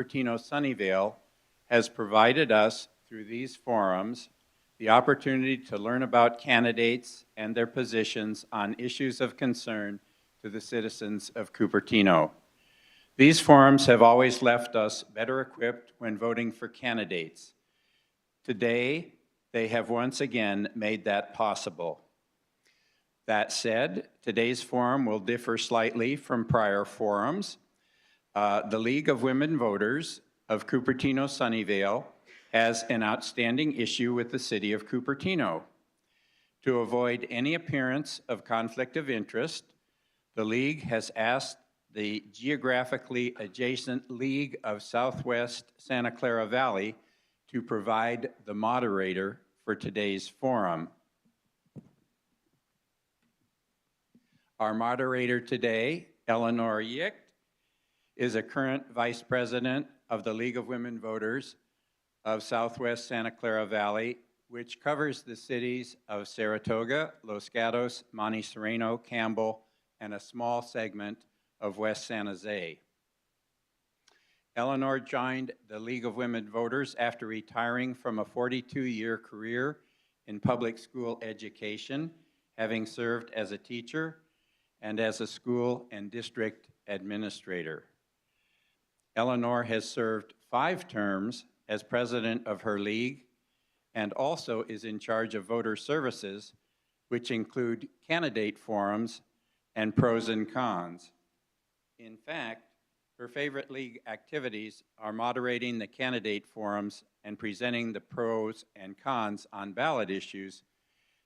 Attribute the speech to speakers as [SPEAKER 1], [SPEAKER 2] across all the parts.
[SPEAKER 1] Cupertino Sunnyvale has provided us, through these forums, the opportunity to learn about candidates and their positions on issues of concern to the citizens of Cupertino. These forums have always left us better equipped when voting for candidates. Today, they have once again made that possible. That said, today's forum will differ slightly from prior forums. The League of Women Voters of Cupertino Sunnyvale has an outstanding issue with the city of Cupertino. To avoid any appearance of conflict of interest, the League has asked the geographically adjacent League of Southwest Santa Clara Valley to provide the moderator for today's forum. Our moderator today, Eleanor Yicht, is a current Vice President of the League of Women Voters of Southwest Santa Clara Valley, which covers the cities of Saratoga, Los Gatos, Monte Sereno, Campbell, and a small segment of West San Jose. Eleanor joined the League of Women Voters after retiring from a 42-year career in public school education, having served as a teacher and as a school and district administrator. Eleanor has served 5 terms as president of her league and also is in charge of voter services, which include candidate forums and pros and cons. In fact, her favorite league activities are moderating the candidate forums and presenting the pros and cons on ballot issues,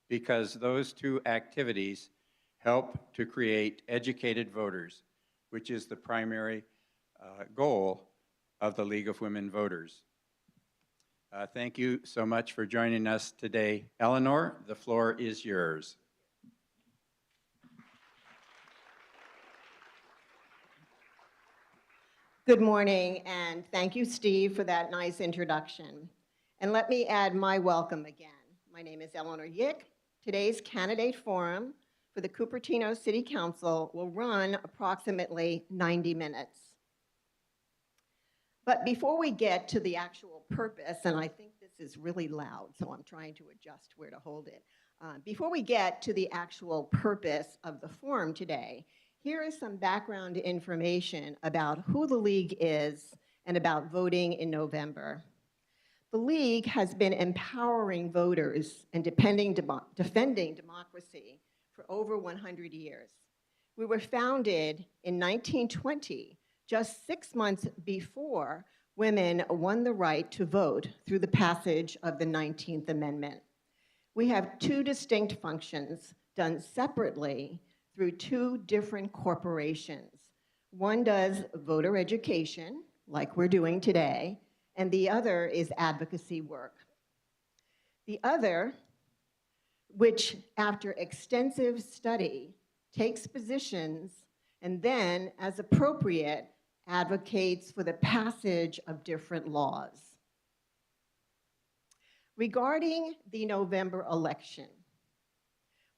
[SPEAKER 1] because those 2 activities help to create educated voters, which is the primary goal of the League of Women Voters. Thank you so much for joining us today. Eleanor, the floor is yours.
[SPEAKER 2] Good morning, and thank you, Steve, for that nice introduction. And let me add my welcome again. My name is Eleanor Yicht. Today's candidate forum for the Cupertino City Council will run approximately 90 minutes. But before we get to the actual purpose, and I think this is really loud, so I'm trying to adjust where to hold it. Before we get to the actual purpose of the forum today, here is some background information about who the League is and about voting in November. The League has been empowering voters and defending democracy for over 100 years. We were founded in 1920, just 6 months before women won the right to vote through the passage of the 19th Amendment. We have 2 distinct functions done separately through 2 different corporations. One does voter education, like we're doing today, and the other is advocacy work. The other, which after extensive study, takes positions and then, as appropriate, advocates for the passage of different laws. Regarding the November election,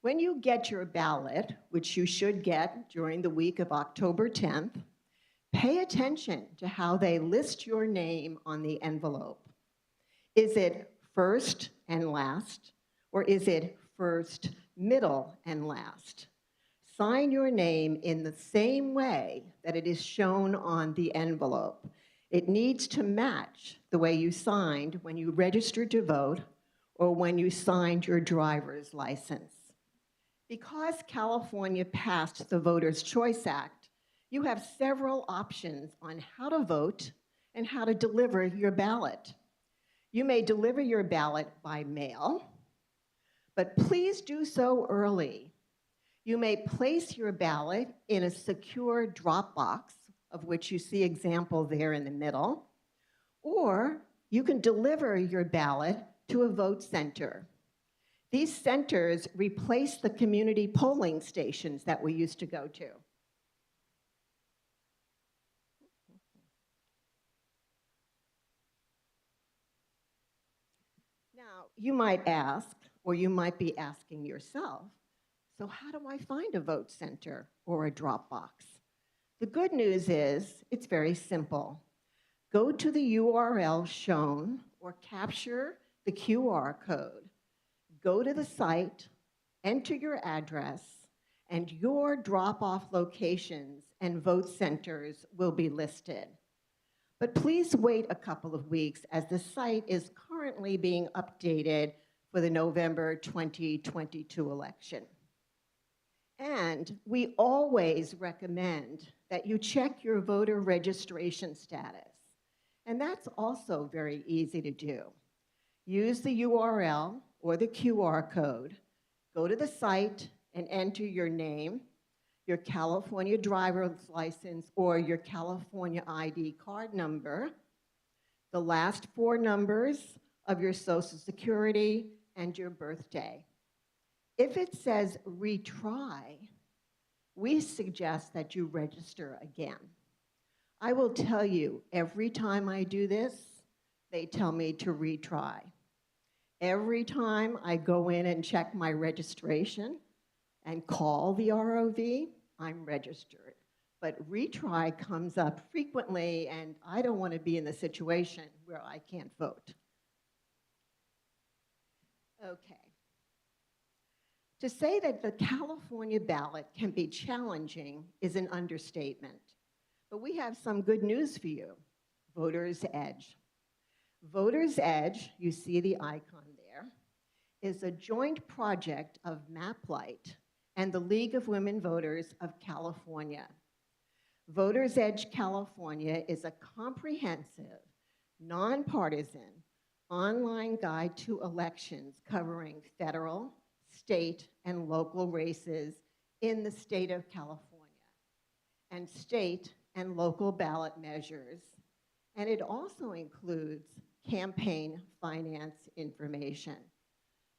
[SPEAKER 2] when you get your ballot, which you should get during the week of October 10th, pay attention to how they list your name on the envelope. Is it first and last, or is it first, middle, and last? Sign your name in the same way that it is shown on the envelope. It needs to match the way you signed when you registered to vote or when you signed your driver's license. Because California passed the Voters' Choice Act, you have several options on how to vote and how to deliver your ballot. You may deliver your ballot by mail, but please do so early. You may place your ballot in a secure Dropbox, of which you see example there in the middle, or you can deliver your ballot to a vote center. These centers replace the community polling stations that we used to go to. Now, you might ask, or you might be asking yourself, so how do I find a vote center or a Dropbox? The good news is it's very simple. Go to the URL shown or capture the QR code. Go to the site, enter your address, and your drop-off locations and vote centers will be listed. But please wait a couple of weeks as the site is currently being updated for the November 2022 election. And we always recommend that you check your voter registration status. And that's also very easy to do. Use the URL or the QR code, go to the site and enter your name, your California driver's license or your California ID card number, the last 4 numbers of your Social Security, and your birthday. If it says retry, we suggest that you register again. I will tell you, every time I do this, they tell me to retry. Every time I go in and check my registration and call the ROV, I'm registered. But retry comes up frequently, and I don't want to be in the situation where I can't vote. Okay. To say that the California ballot can be challenging is an understatement. But we have some good news for you. Voter's Edge. Voter's Edge, you see the icon there, is a joint project of MapLight and the League of Women Voters of California. Voter's Edge California is a comprehensive, nonpartisan, online guide to elections covering federal, state, and local races in the state of California, and state and local ballot measures. And it also includes campaign finance information.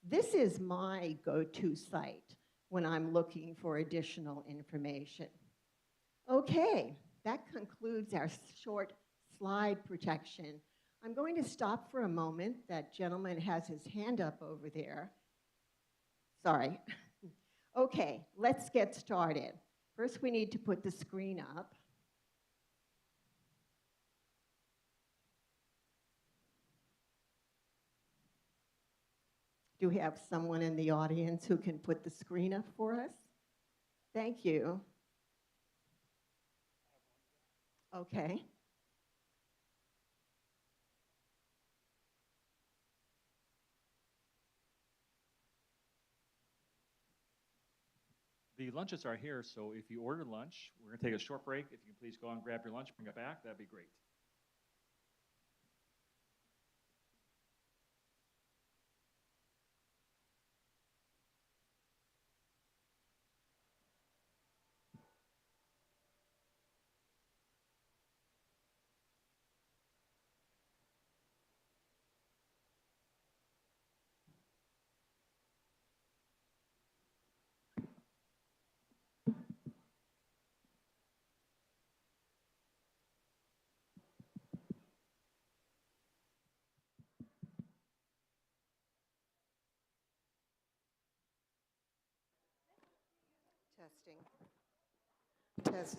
[SPEAKER 2] This is my go-to site when I'm looking for additional information. Okay, that concludes our short slide protection. I'm going to stop for a moment. That gentleman has his hand up over there. Sorry. Okay, let's get started. First, we need to put the screen up. Do we have someone in the audience who can put the screen up for us? Thank you. Okay.
[SPEAKER 3] The lunches are here, so if you order lunch, we're going to take a short break. If you can please go and grab your lunch, bring it back, that'd be great.
[SPEAKER 2] Testing. Test.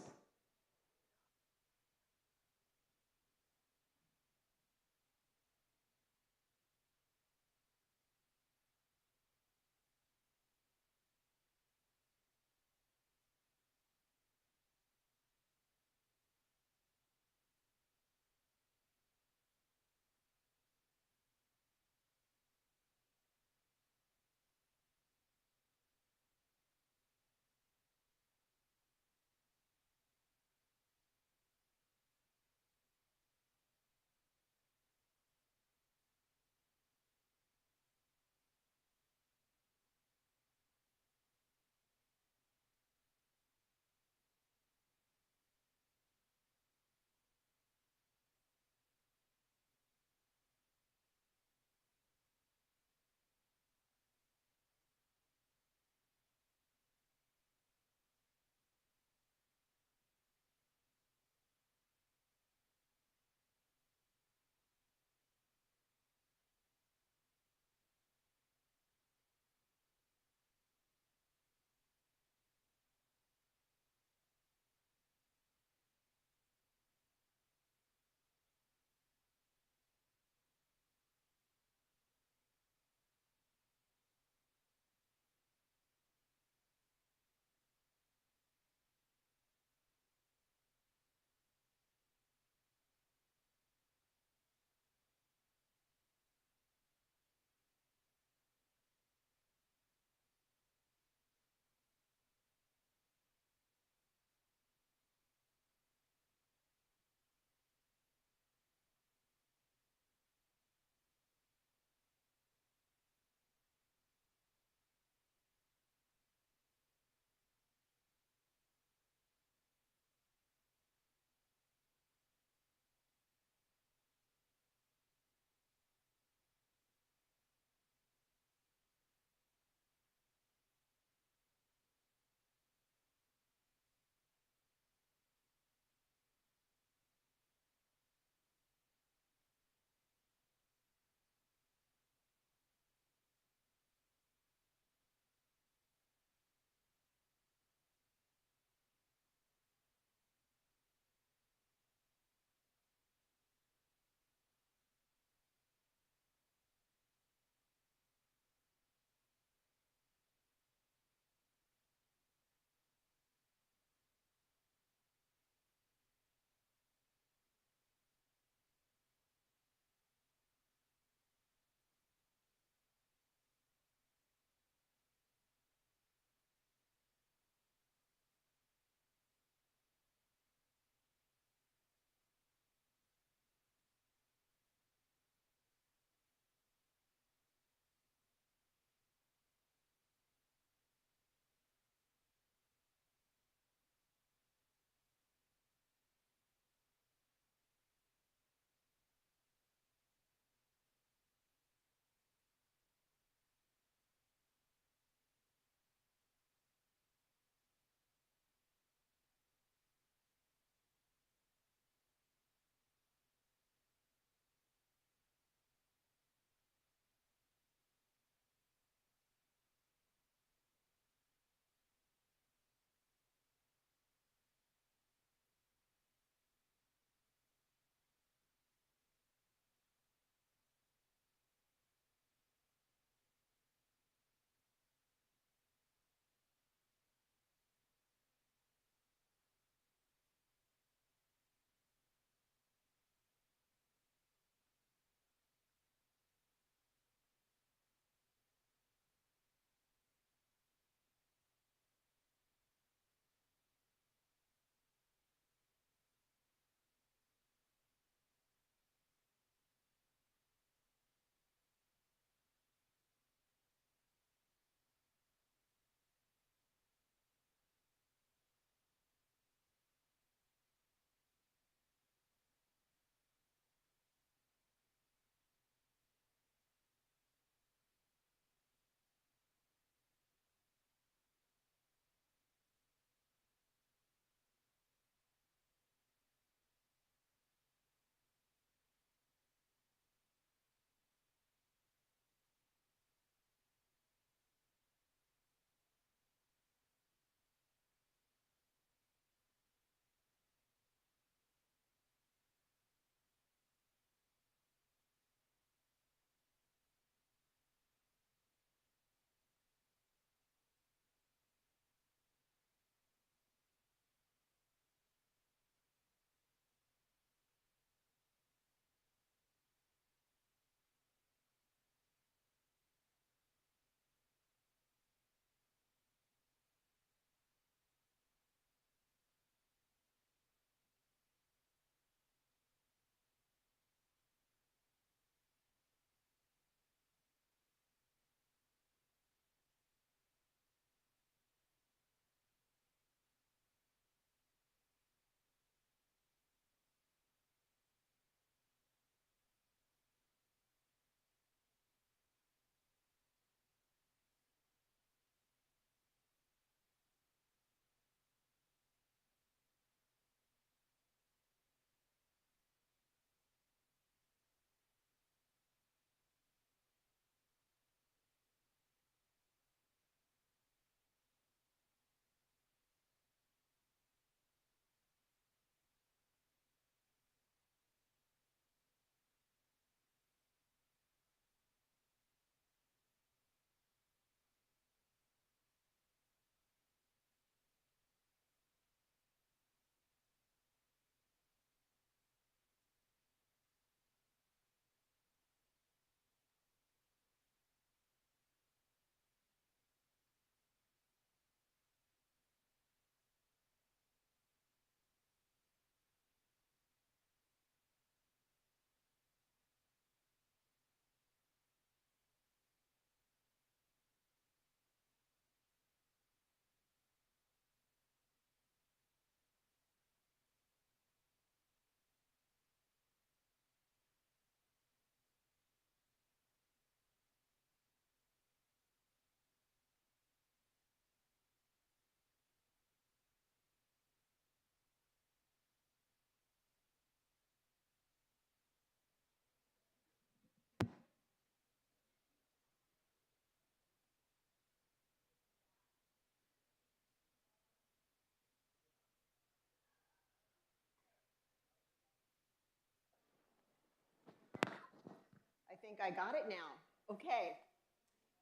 [SPEAKER 2] think I got it now. Okay.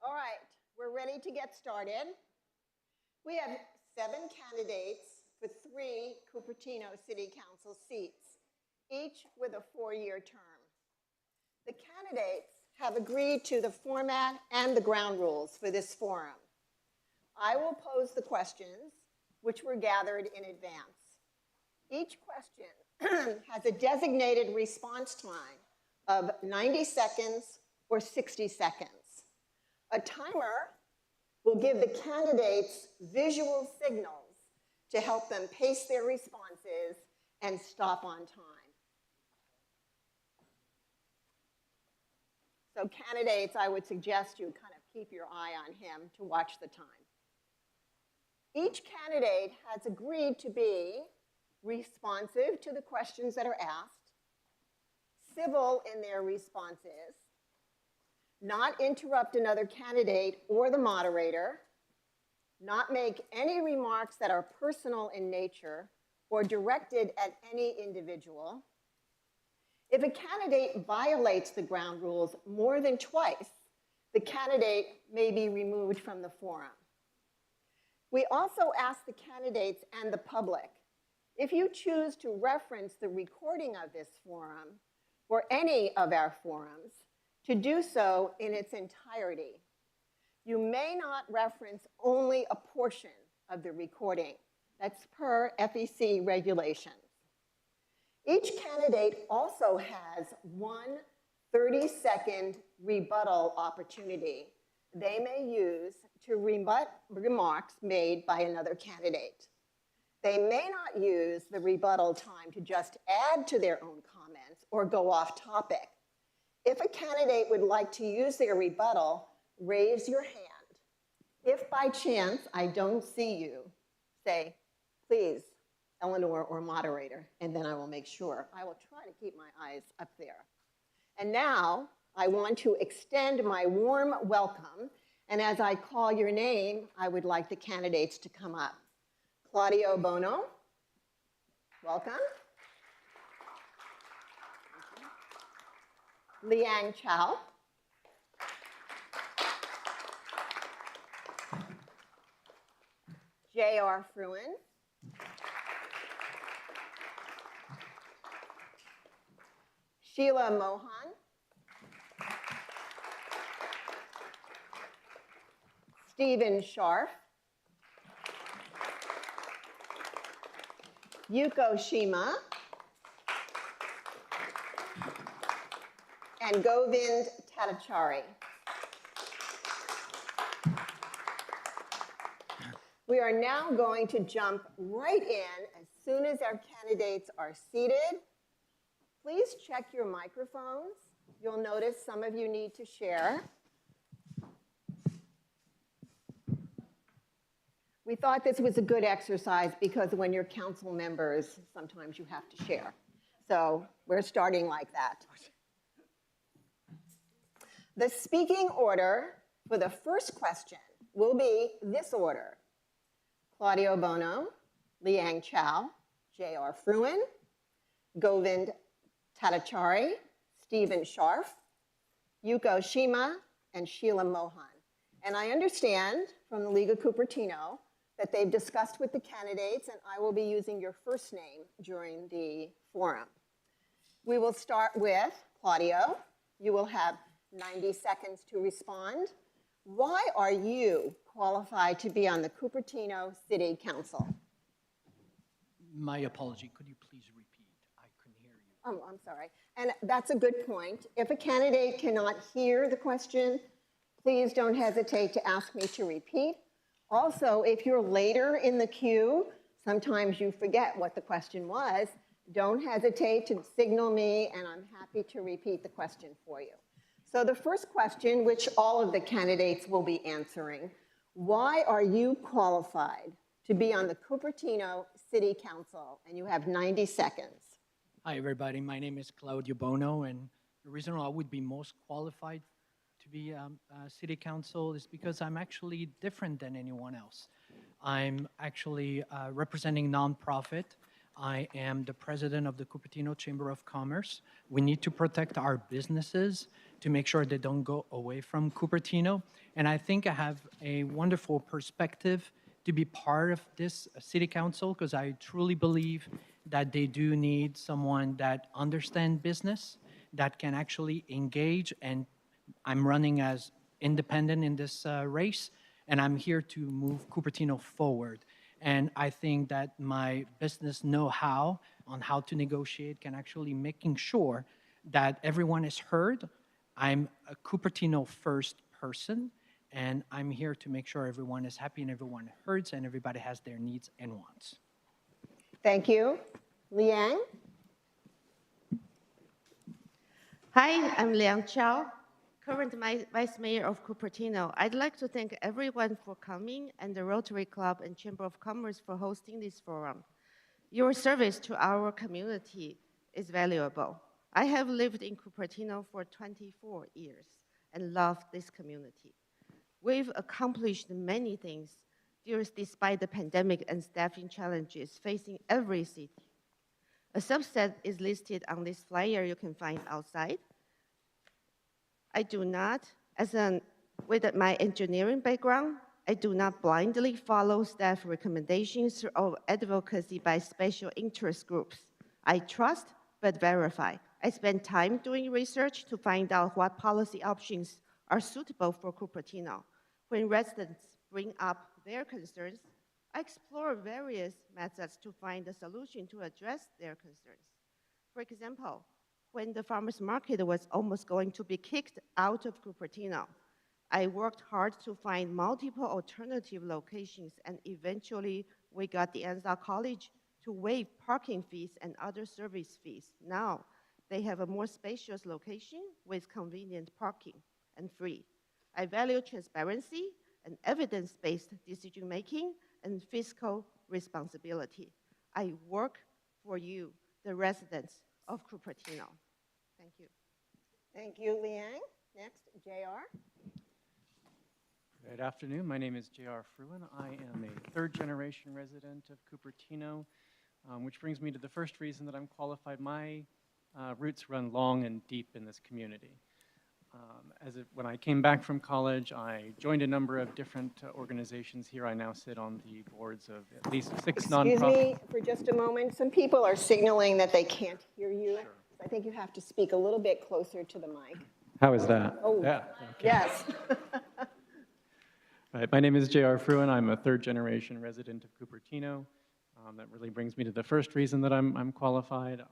[SPEAKER 2] All right, we're ready to get started. We have 7 candidates for 3 Cupertino City Council seats, each with a 4-year term. The candidates have agreed to the format and the ground rules for this forum. I will pose the questions, which were gathered in advance. Each question has a designated response time of 90 seconds or 60 seconds. A timer will give the candidates visual signals to help them pace their responses and stop on time. So candidates, I would suggest you kind of keep your eye on him to watch the time. Each candidate has agreed to be responsive to the questions that are asked, civil in their responses, not interrupt another candidate or the moderator, not make any remarks that are personal in nature or directed at any individual. If a candidate violates the ground rules more than twice, the candidate may be removed from the forum. We also ask the candidates and the public, if you choose to reference the recording of this forum or any of our forums, to do so in its entirety. You may not reference only a portion of the recording. That's per FEC regulations. Each candidate also has one 30-second rebuttal opportunity they may use to rebut remarks made by another candidate. They may not use the rebuttal time to just add to their own comments or go off topic. If a candidate would like to use their rebuttal, raise your hand. If by chance I don't see you, say, please, Eleanor or moderator, and then I will make sure. I will try to keep my eyes up there. And now I want to extend my warm welcome, and as I call your name, I would like the candidates to come up. Claudio Bono, welcome. Liang Chow. J.R. Fruin. Sheila Mohan. Stephen Scharf. Yuko Shima. And Govind Tatachari. We are now going to jump right in as soon as our candidates are seated. Please check your microphones. You'll notice some of you need to share. We thought this was a good exercise because when you're council members, sometimes you have to share. So we're starting like that. The speaking order for the first question will be this order: Claudio Bono, Liang Chow, J.R. Fruin, Govind Tatachari, Stephen Scharf, Yuko Shima, and Sheila Mohan. And I understand from the League of Cupertino that they've discussed with the candidates, and I will be using your first name during the forum. We will start with Claudio. You will have 90 seconds to respond. Why are you qualified to be on the Cupertino City Council?
[SPEAKER 4] My apology, could you please repeat? I couldn't hear you.
[SPEAKER 2] Oh, I'm sorry. And that's a good point. If a candidate cannot hear the question, please don't hesitate to ask me to repeat. Also, if you're later in the queue, sometimes you forget what the question was, don't hesitate to signal me, and I'm happy to repeat the question for you. So the first question, which all of the candidates will be answering, why are you qualified to be on the Cupertino City Council? And you have 90 seconds.
[SPEAKER 4] Hi, everybody. My name is Claudio Bono, and the reason I would be most qualified to be City Council is because I'm actually different than anyone else. I'm actually representing nonprofit. I am the president of the Cupertino Chamber of Commerce. We need to protect our businesses to make sure they don't go away from Cupertino. And I think I have a wonderful perspective to be part of this city council because I truly believe that they do need someone that understands business, that can actually engage. And I'm running as independent in this race, and I'm here to move Cupertino forward. And I think that my business know-how on how to negotiate can actually making sure that everyone is heard. I'm a Cupertino first person, and I'm here to make sure everyone is happy and everyone heard and everybody has their needs and wants.
[SPEAKER 2] Thank you. Liang?
[SPEAKER 5] Hi, I'm Liang Chao, current Vice Mayor of Cupertino. I'd like to thank everyone for coming and the Rotary Club and Chamber of Commerce for hosting this forum. Your service to our community is valuable. I have lived in Cupertino for 24 years and love this community. We've accomplished many things despite the pandemic and staffing challenges facing every city. A subset is listed on this flyer you can find outside. I do not, with my engineering background, I do not blindly follow staff recommendations or advocacy by special interest groups. I trust but verify. I spend time doing research to find out what policy options are suitable for Cupertino. When residents bring up their concerns, I explore various methods to find a solution to address their concerns. For example, when the farmers market was almost going to be kicked out of Cupertino, I worked hard to find multiple alternative locations, and eventually we got the Anza College to waive parking fees and other service fees. Now they have a more spacious location with convenient parking and free. I value transparency and evidence-based decision-making and fiscal responsibility. I work for you, the residents of Cupertino. Thank you.
[SPEAKER 2] Thank you, Liang. Next, JR.
[SPEAKER 6] Good afternoon. My name is J.R. Fruin. I am a third-generation resident of Cupertino, which brings me to the first reason that I'm qualified. My roots run long and deep in this community. When I came back from college, I joined a number of different organizations here. I now sit on the boards of at least 6 nonprofits.
[SPEAKER 2] Excuse me for just a moment. Some people are signaling that they can't hear you.
[SPEAKER 6] Sure.
[SPEAKER 2] I think you have to speak a little bit closer to the mic.
[SPEAKER 6] How is that?
[SPEAKER 2] Oh,
[SPEAKER 6] yeah. Okay.
[SPEAKER 2] Yes.
[SPEAKER 6] Right. My name is J.R. Fruin. I'm a third-generation resident of Cupertino. That really brings me to the first reason that I'm qualified. I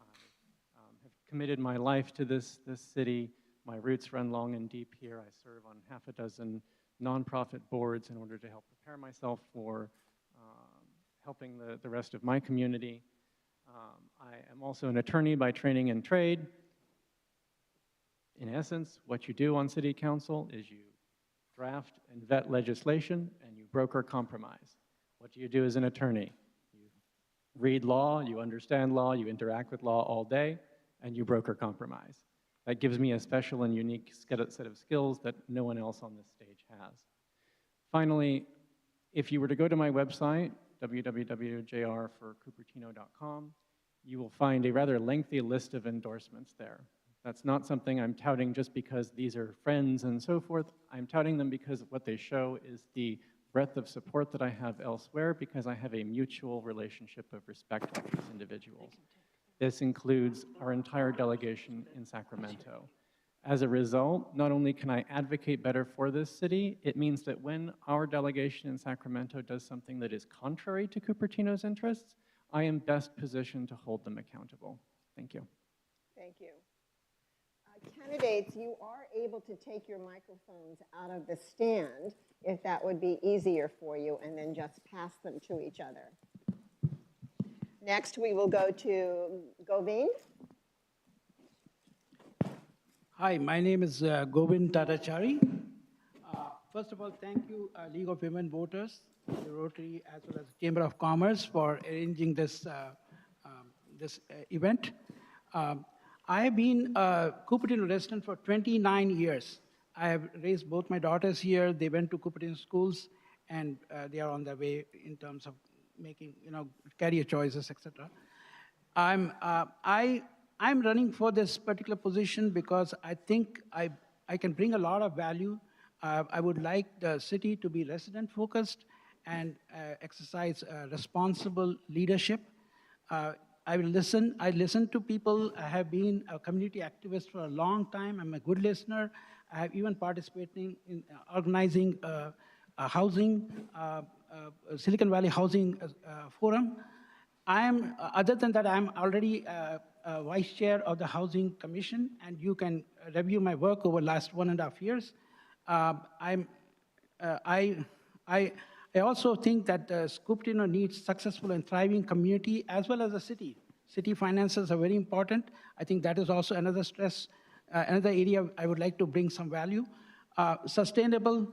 [SPEAKER 6] have committed my life to this city. My roots run long and deep here. I serve on half a dozen nonprofit boards in order to help prepare myself for helping the rest of my community. I am also an attorney by training and trade. In essence, what you do on city council is you draft and vet legislation and you broker compromise. What do you do as an attorney? You read law, you understand law, you interact with law all day, and you broker compromise. That gives me a special and unique set of skills that no one else on this stage has. Finally, if you were to go to my website, www.jrforcupertino.com, you will find a rather lengthy list of endorsements there. That's not something I'm touting just because these are friends and so forth. I'm touting them because what they show is the breadth of support that I have elsewhere because I have a mutual relationship of respect with these individuals. This includes our entire delegation in Sacramento. As a result, not only can I advocate better for this city, it means that when our delegation in Sacramento does something that is contrary to Cupertino's interests, I am best positioned to hold them accountable. Thank you.
[SPEAKER 2] Thank you. Candidates, you are able to take your microphones out of the stand if that would be easier for you, and then just pass them to each other. Next, we will go to Govind.
[SPEAKER 7] Hi, my name is Govind Tatachari. First of all, thank you, League of Women Voters, the Rotary, as well as Chamber of Commerce for arranging this, event. I have been a Cupertino resident for 29 years. I have raised both my daughters here. They went to Cupertino schools, and they are on their way in terms of making, career choices, etc. I'm running for this particular position because I think I can bring a lot of value. I would like the city to be resident-focused and exercise responsible leadership. I listen to people. I have been a community activist for a long time. I'm a good listener. I have even participated in organizing a housing, Silicon Valley Housing Forum. Other than that, I'm already vice chair of the Housing Commission, and you can review my work over the last 1.5 years. I also think that Cupertino needs successful and thriving community as well as a city. City finances are very important. I think that is also another another area I would like to bring some value. Sustainable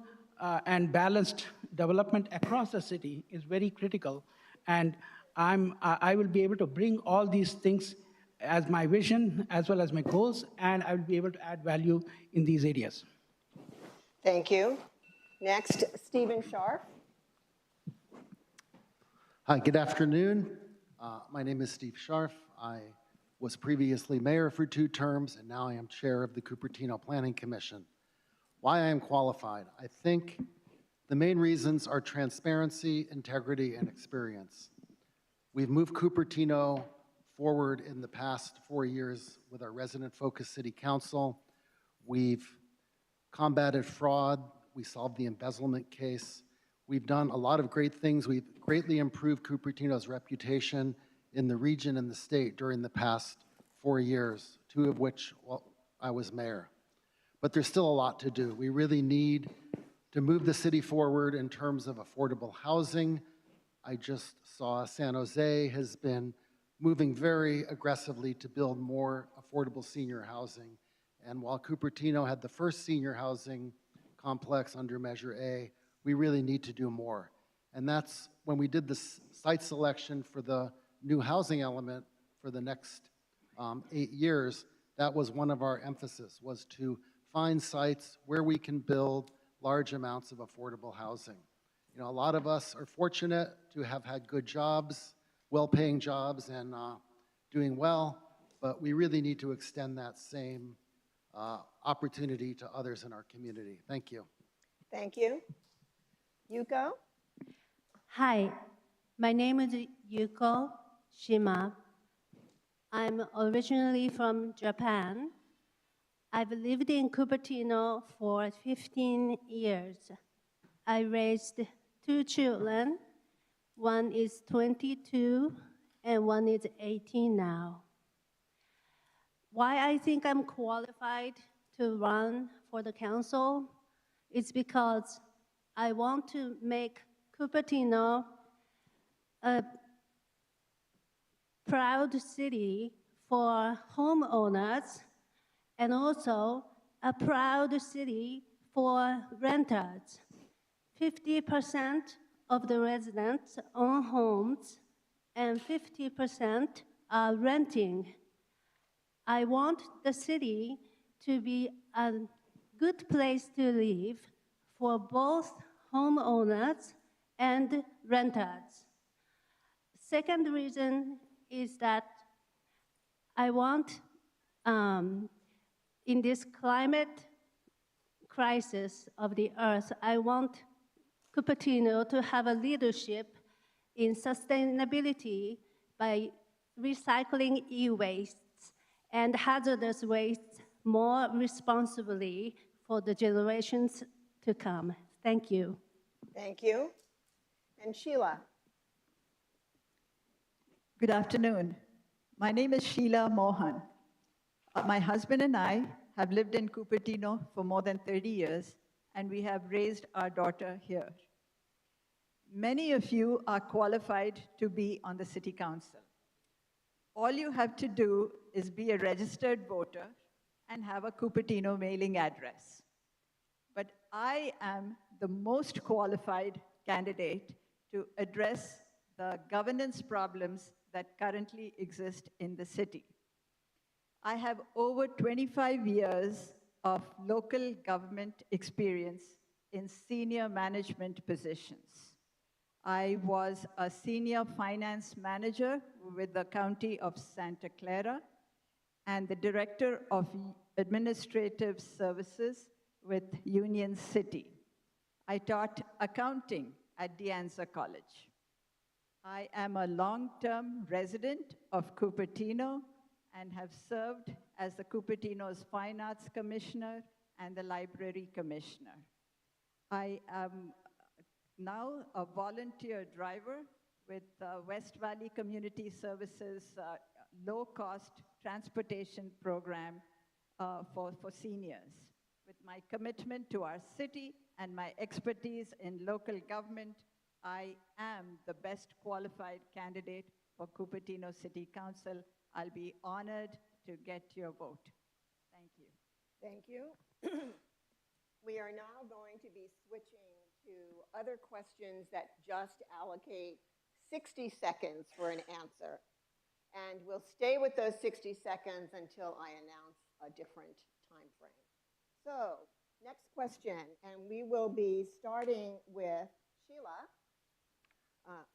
[SPEAKER 7] and balanced development across the city is very critical, and I will be able to bring all these things as my vision as well as my goals, and I will be able to add value in these areas.
[SPEAKER 2] Thank you. Next, Stephen Scharf.
[SPEAKER 8] Hi, good afternoon. My name is Steve Scharf. I was previously mayor for 2 terms, and now I am chair of the Cupertino Planning Commission. Why I am qualified? I think the main reasons are transparency, integrity, and experience. We've moved Cupertino forward in the past 4 years with our resident-focused city council. We've combated fraud. We solved the embezzlement case. We've done a lot of great things. We've greatly improved Cupertino's reputation in the region and the state during the past 4 years, 2 of which I was mayor. But there's still a lot to do. We really need to move the city forward in terms of affordable housing. I just saw San Jose has been moving very aggressively to build more affordable senior housing. And while Cupertino had the first senior housing complex under Measure A, we really need to do more. And that's when we did the site selection for the new housing element for the next 8 years, that was one of our emphasis, was to find sites where we can build large amounts of affordable housing. You know, a lot of us are fortunate to have had good jobs, well-paying jobs, and doing well, but we really need to extend that same opportunity to others in our community. Thank you.
[SPEAKER 2] Thank you. Yuko?
[SPEAKER 9] Hi, my name is Yuko Shima. I'm originally from Japan. I've lived in Cupertino for 15 years. I raised 2 children. One is 22 and one is 18 now. Why I think I'm qualified to run for the council is because I want to make Cupertino a proud city for homeowners and also a proud city for renters. 50% of the residents own homes and 50% are renting. I want the city to be a good place to live for both homeowners and renters. Second reason is that I want, in this climate crisis of the earth, I want Cupertino to have a leadership in sustainability by recycling e-wastes and hazardous wastes more responsibly for the generations to come. Thank you.
[SPEAKER 2] Thank you. And Sheila?
[SPEAKER 10] Good afternoon. My name is Sheila Mohan. My husband and I have lived in Cupertino for more than 30 years, and we have raised our daughter here. Many of you are qualified to be on the city council. All you have to do is be a registered voter and have a Cupertino mailing address. But I am the most qualified candidate to address the governance problems that currently exist in the city. I have over 25 years of local government experience in senior management positions. I was a senior finance manager with the County of Santa Clara and the director of administrative services with Union City. I taught accounting at De Anza College. I am a long-term resident of Cupertino and have served as the Cupertino's Fine Arts Commissioner and the Library Commissioner. I am now a volunteer driver with West Valley Community Services low-cost transportation program for seniors. With my commitment to our city and my expertise in local government, I am the best qualified candidate for Cupertino City Council. I'll be honored to get your vote. Thank you.
[SPEAKER 2] Thank you. We are now going to be switching to other questions that just allocate 60 seconds for an answer. And we'll stay with those 60 seconds until I announce a different time frame. So, next question, and we will be starting with Sheila.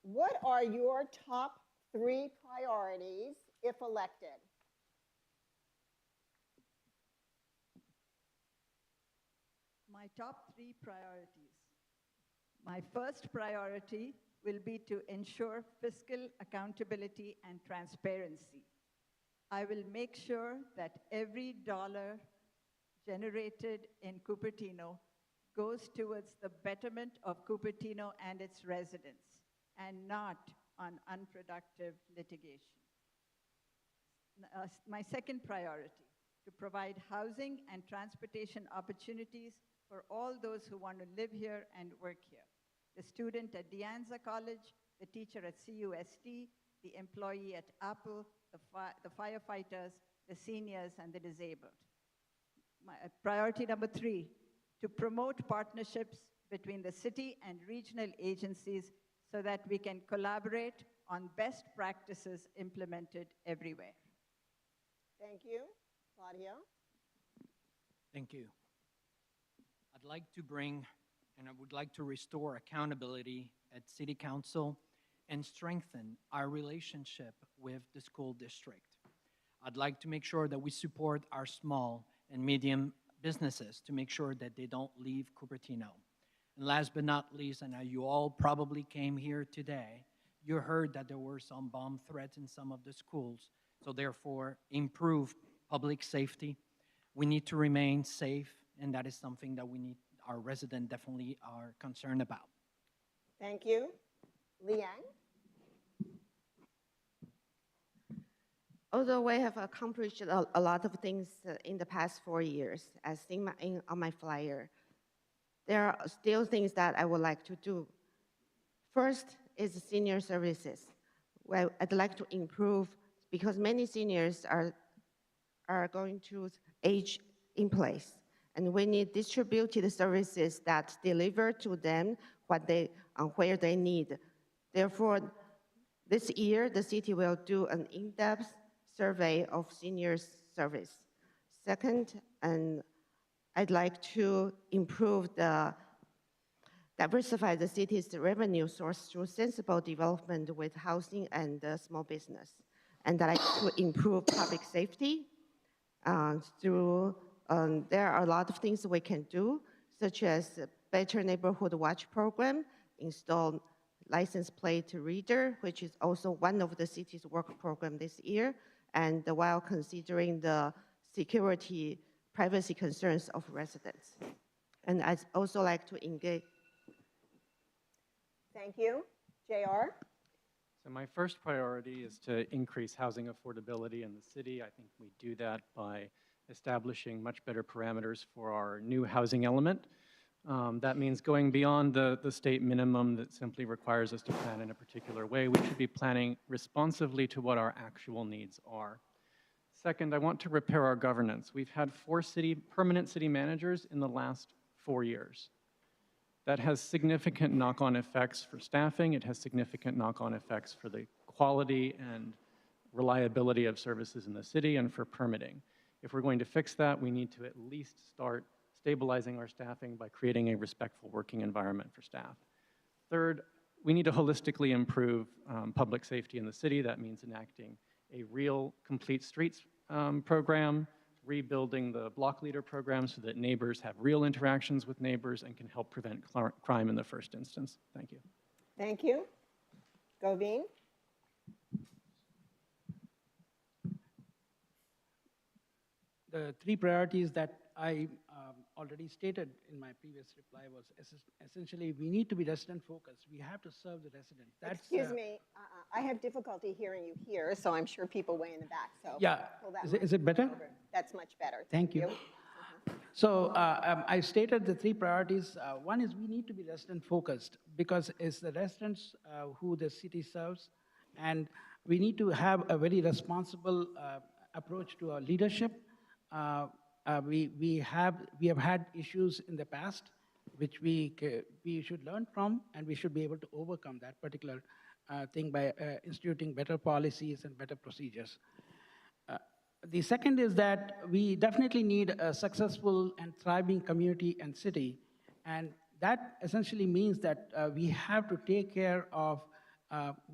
[SPEAKER 2] What are your top 3 priorities if elected?
[SPEAKER 10] My top 3 priorities. My first priority will be to ensure fiscal accountability and transparency. I will make sure that every dollar generated in Cupertino goes towards the betterment of Cupertino and its residents, and not on unproductive litigation. My second priority, to provide housing and transportation opportunities for all those who want to live here and work here. The student at De Anza College, the teacher at CUST, the employee at Apple, the firefighters, the seniors, and the disabled. Priority number 3, to promote partnerships between the city and regional agencies so that we can collaborate on best practices implemented everywhere.
[SPEAKER 2] Thank you. Claudio?
[SPEAKER 4] Thank you. I'd like to bring, and I would like to restore accountability at City Council and strengthen our relationship with the school district. I'd like to make sure that we support our small and medium businesses to make sure that they don't leave Cupertino. And last but not least, and you all probably came here today, you heard that there were some bomb threats in some of the schools, so therefore improve public safety. We need to remain safe, and that is something that we need, our residents definitely are concerned about.
[SPEAKER 2] Thank you. Liang?
[SPEAKER 5] Although we have accomplished a lot of things in the past 4 years, as seen on my flyer, there are still things that I would like to do. First is senior services. Well, I'd like to improve because many seniors are going to age in place, and we need distributed services that deliver to them where they need. Therefore, this year, the city will do an in-depth survey of seniors service. Second, and I'd like to diversify the city's revenue source through sensible development with housing and small business. And I'd like to improve public safety there are a lot of things we can do, such as a better neighborhood watch program, install license plate reader, which is also one of the city's work program this year, and while considering the security, privacy concerns of residents. And I'd also like to engage.
[SPEAKER 2] Thank you. JR?
[SPEAKER 6] So my first priority is to increase housing affordability in the city. I think we do that by establishing much better parameters for our new housing element. That means going beyond the state minimum that simply requires us to plan in a particular way. We should be planning responsively to what our actual needs are. Second, I want to repair our governance. We've had 4 permanent city managers in the last 4 years. That has significant knock-on effects for staffing. It has significant knock-on effects for the quality and reliability of services in the city and for permitting. If we're going to fix that, we need to at least start stabilizing our staffing by creating a respectful working environment for staff. Third, we need to holistically improve public safety in the city. That means enacting a real complete streets program, rebuilding the block leader program so that neighbors have real interactions with neighbors and can help prevent crime in the first instance. Thank you.
[SPEAKER 2] Thank you. Goveen?
[SPEAKER 7] The three priorities that I already stated in my previous reply was essentially we need to be resident focused. We have to serve the residents.
[SPEAKER 2] Excuse me, I have difficulty hearing you here, so I'm sure people way in the back. So
[SPEAKER 7] Yeah,
[SPEAKER 2] pull that
[SPEAKER 7] is it better?
[SPEAKER 2] over. That's much better.
[SPEAKER 7] Thank you. So I stated the three priorities. One is we need to be resident focused because it's the residents who the city serves, and we need to have a very responsible approach to our leadership. We have had issues in the past which we should learn from, and we should be able to overcome that particular thing by instituting better policies and better procedures. The second is that we definitely need a successful and thriving community and city, and that essentially means that we have to take care of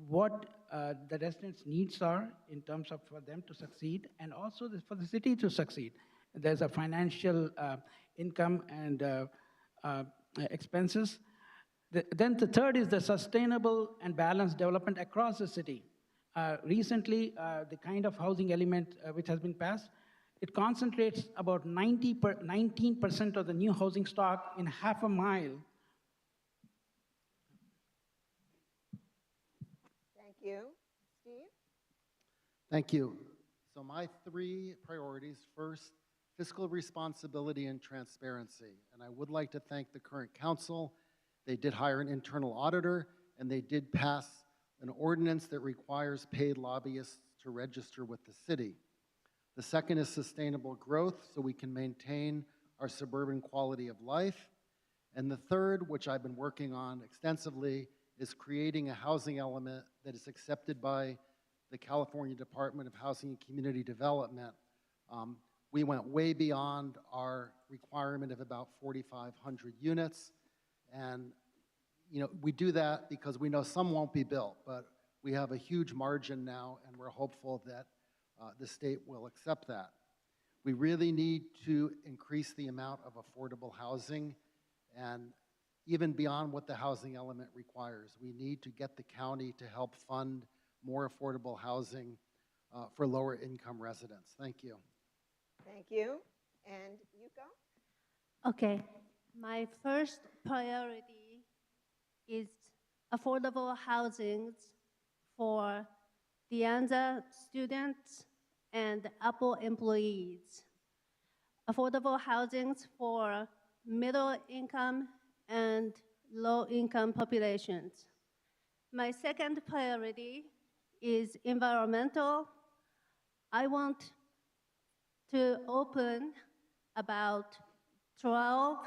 [SPEAKER 7] what the residents' needs are in terms of for them to succeed, and also for the city to succeed. There's a financial income and expenses. Then the third is the sustainable and balanced development across the city. Recently, the kind of housing element which has been passed, it concentrates about 19% of the new housing stock in half a mile.
[SPEAKER 2] Thank you. Steve?
[SPEAKER 8] Thank you. So my three priorities: first, fiscal responsibility and transparency. And I would like to thank the current council. They did hire an internal auditor, and they did pass an ordinance that requires paid lobbyists to register with the city. The second is sustainable growth, so we can maintain our suburban quality of life. And the third, which I've been working on extensively, is creating a housing element that is accepted by the California Department of Housing and Community Development. We went way beyond our requirement of about 4,500 units, and we do that because we know some won't be built, but we have a huge margin now, and we're hopeful that the state will accept that. We really need to increase the amount of affordable housing, and even beyond what the housing element requires, we need to get the county to help fund more affordable housing for lower income residents. Thank you.
[SPEAKER 2] Thank you. And Yuko?
[SPEAKER 9] Okay, my first priority is affordable housing for De Anza students and Apple employees. Affordable housing for middle income and low income populations. My second priority is environmental. I want to open about 12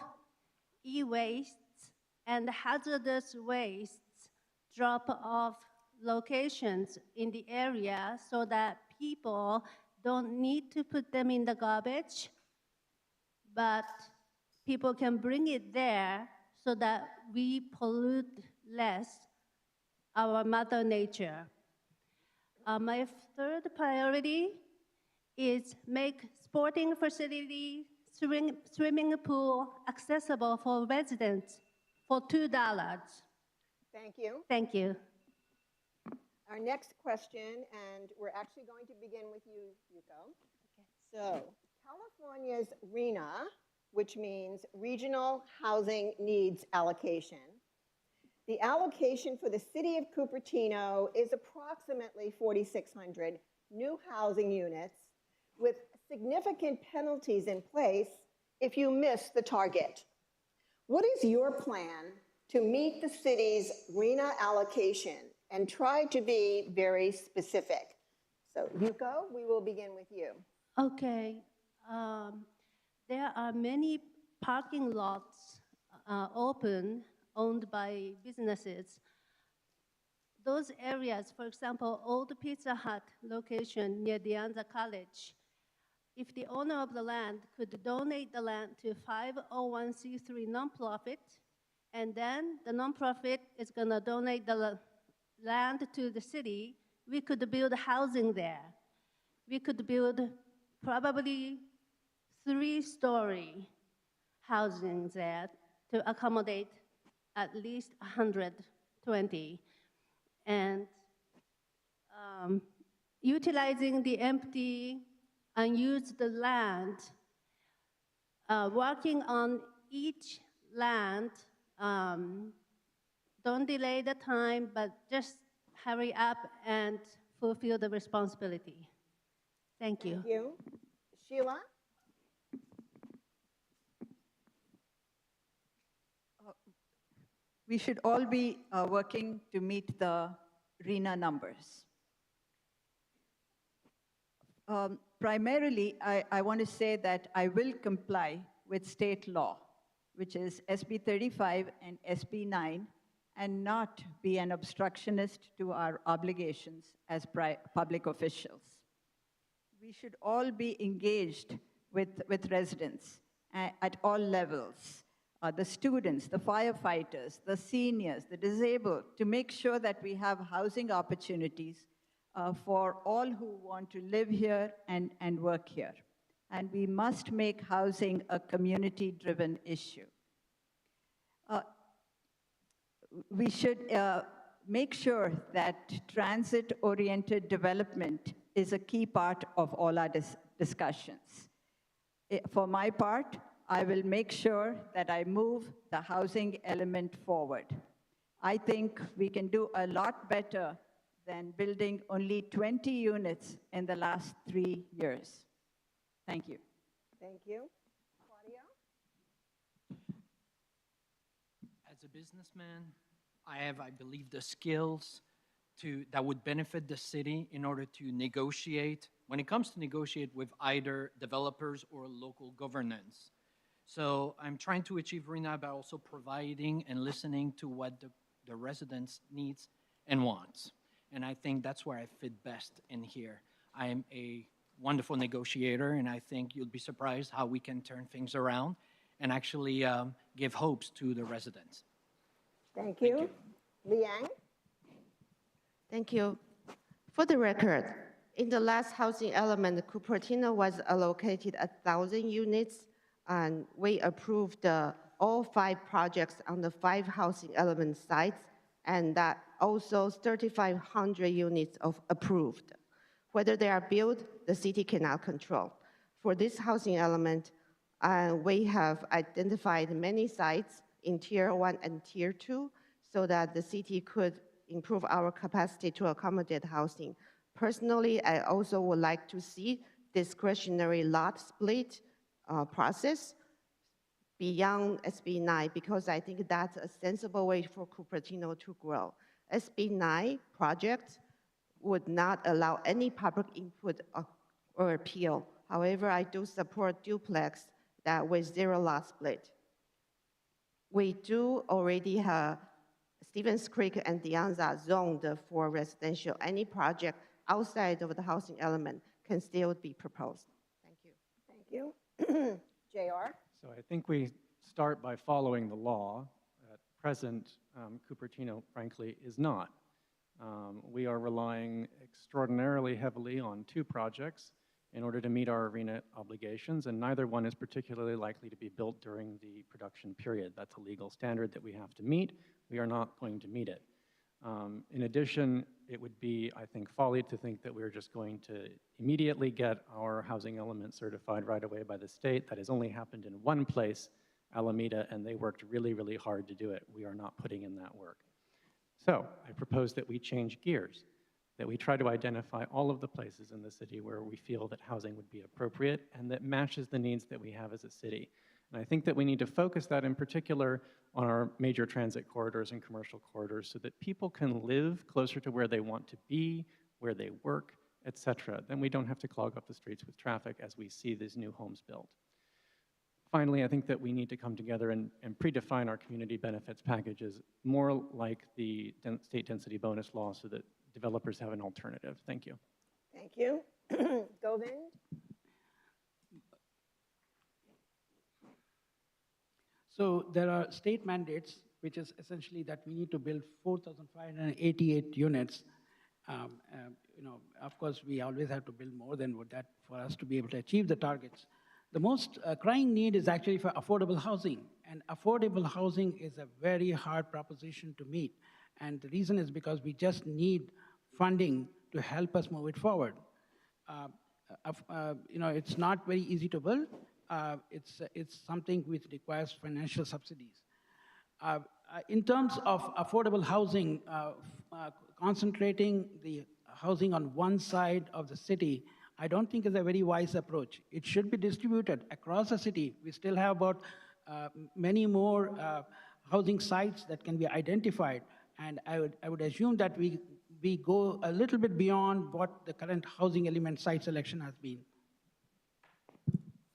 [SPEAKER 9] e-wastes and hazardous wastes drop-off locations in the area so that people don't need to put them in the garbage, but people can bring it there so that we pollute less our Mother Nature. My third priority is make sporting facility, swimming pool accessible for residents for $2.
[SPEAKER 2] Thank you.
[SPEAKER 9] Thank you.
[SPEAKER 2] Our next question, and we're actually going to begin with you, Yuko. So, California's RHNA, which means Regional Housing Needs Allocation. The allocation for the city of Cupertino is approximately 4,600 new housing units with significant penalties in place if you miss the target. What is your plan to meet the city's RHNA allocation, and try to be very specific? So, Yuko, we will begin with you.
[SPEAKER 9] Okay. There are many parking lots owned by businesses. Those areas, for example, old Pizza Hut location near De Anza College, if the owner of the land could donate the land to 501c3 nonprofit, and then the nonprofit is going to donate the land to the city. We could build housing there. We could build probably 3-story housing there to accommodate at least 120. And utilizing the empty, unused land, working on each land, don't delay the time, but just hurry up and fulfill the responsibility. Thank you.
[SPEAKER 2] Thank you. Sheila?
[SPEAKER 10] We should all be working to meet the RENA numbers. Primarily, I want to say that I will comply with state law, which is SB 35 and SB 9, and not be an obstructionist to our obligations as public officials. We should all be engaged with residents at all levels, the students, the firefighters, the seniors, the disabled, to make sure that we have housing opportunities for all who want to live here and work here. And we must make housing a community-driven issue. We should make sure that transit-oriented development is a key part of all our discussions. For my part, I will make sure that I move the housing element forward. I think we can do a lot better than building only 20 units in the last 3 years. Thank you.
[SPEAKER 2] Thank you. Claudia?
[SPEAKER 4] As a businessman, I have, I believe, the skills that would benefit the city in order to negotiate, when it comes to negotiate with either developers or local governance. So I'm trying to achieve RENA by also providing and listening to what the residents' needs and wants. And I think that's where I fit best in here. I am a wonderful negotiator, and I think you'll be surprised how we can turn things around and actually give hopes to the residents.
[SPEAKER 2] Thank you. Liang?
[SPEAKER 5] Thank you. For the record, in the last housing element, Cupertino was allocated 1,000 units, and we approved all 5 projects on the 5 housing element sites, and that also 3,500 units of approved. Whether they are built, the city cannot control. For this housing element, we have identified many sites in Tier 1 and Tier 2 so that the city could improve our capacity to accommodate housing. Personally, I also would like to see discretionary lot split process beyond SB 9, because I think that's a sensible way for Cupertino to grow. SB 9 projects would not allow any public input or appeal. However, I do support duplex that with 0 lot split. We do already have Stevens Creek and De Anza zoned for residential. Any project outside of the housing element can still be proposed. Thank you.
[SPEAKER 2] Thank you. JR?
[SPEAKER 6] So I think we start by following the law. At present, Cupertino, frankly, is not. We are relying extraordinarily heavily on 2 projects in order to meet our RENA obligations, and neither one is particularly likely to be built during the production period. That's a legal standard that we have to meet. We are not going to meet it. In addition, it would be, I think, folly to think that we're just going to immediately get our housing element certified right away by the state. That has only happened in one place, Alameda, and they worked really, really hard to do it. We are not putting in that work. So I propose that we change gears, that we try to identify all of the places in the city where we feel that housing would be appropriate and that matches the needs that we have as a city. And I think that we need to focus that in particular on our major transit corridors and commercial corridors so that people can live closer to where they want to be, where they work, et cetera. Then we don't have to clog up the streets with traffic as we see these new homes built. Finally, I think that we need to come together and predefine our community benefits packages more like the state density bonus law so that developers have an alternative. Thank you.
[SPEAKER 2] Thank you. Govind?
[SPEAKER 7] So there are state mandates which is essentially that we need to build 4,588 units. Of course, we always have to build more than what that for us to be able to achieve the targets. The most crying need is actually for affordable housing, and affordable housing is a very hard proposition to meet. And the reason is because we just need funding to help us move it forward. It's not very easy to build. It's something which requires financial subsidies. In terms of affordable housing, concentrating the housing on one side of the city, I don't think is a very wise approach. It should be distributed across the city. We still have about many more housing sites that can be identified, and I would assume that we go a little bit beyond what the current housing element site selection has been.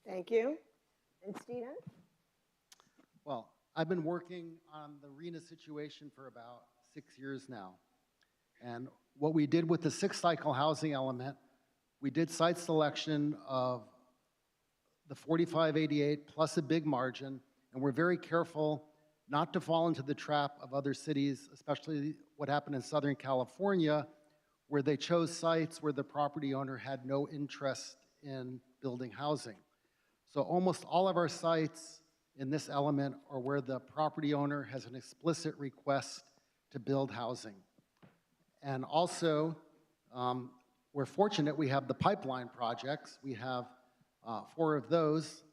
[SPEAKER 2] Thank you. And Stephen?
[SPEAKER 8] Well, I've been working on the RENA situation for about 6 years now. And what we did with the 6th cycle housing element, we did site selection of the 4588 plus a big margin, and we're very careful not to fall into the trap of other cities, especially what happened in Southern California, where they chose sites where the property owner had no interest in building housing. So almost all of our sites in this element are where the property owner has an explicit request to build housing. And also, we're fortunate we have the pipeline projects. We have 4 of those,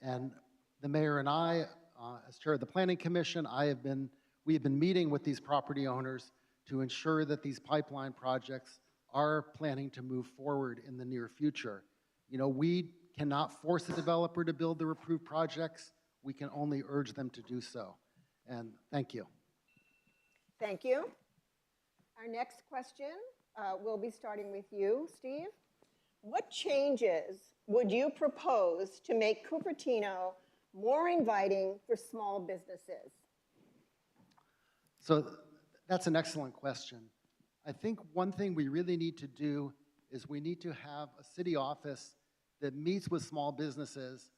[SPEAKER 8] and the mayor and I, as chair of the Planning Commission, we have been meeting with these property owners to ensure that these pipeline projects are planning to move forward in the near future. We cannot force a developer to build their approved projects. We can only urge them to do so. And thank you.
[SPEAKER 2] Thank you. Our next question will be starting with you, Steve. What changes would you propose to make Cupertino more inviting for small businesses?
[SPEAKER 8] So that's an excellent question. I think one thing we really need to do is we need to have a city office that meets with small businesses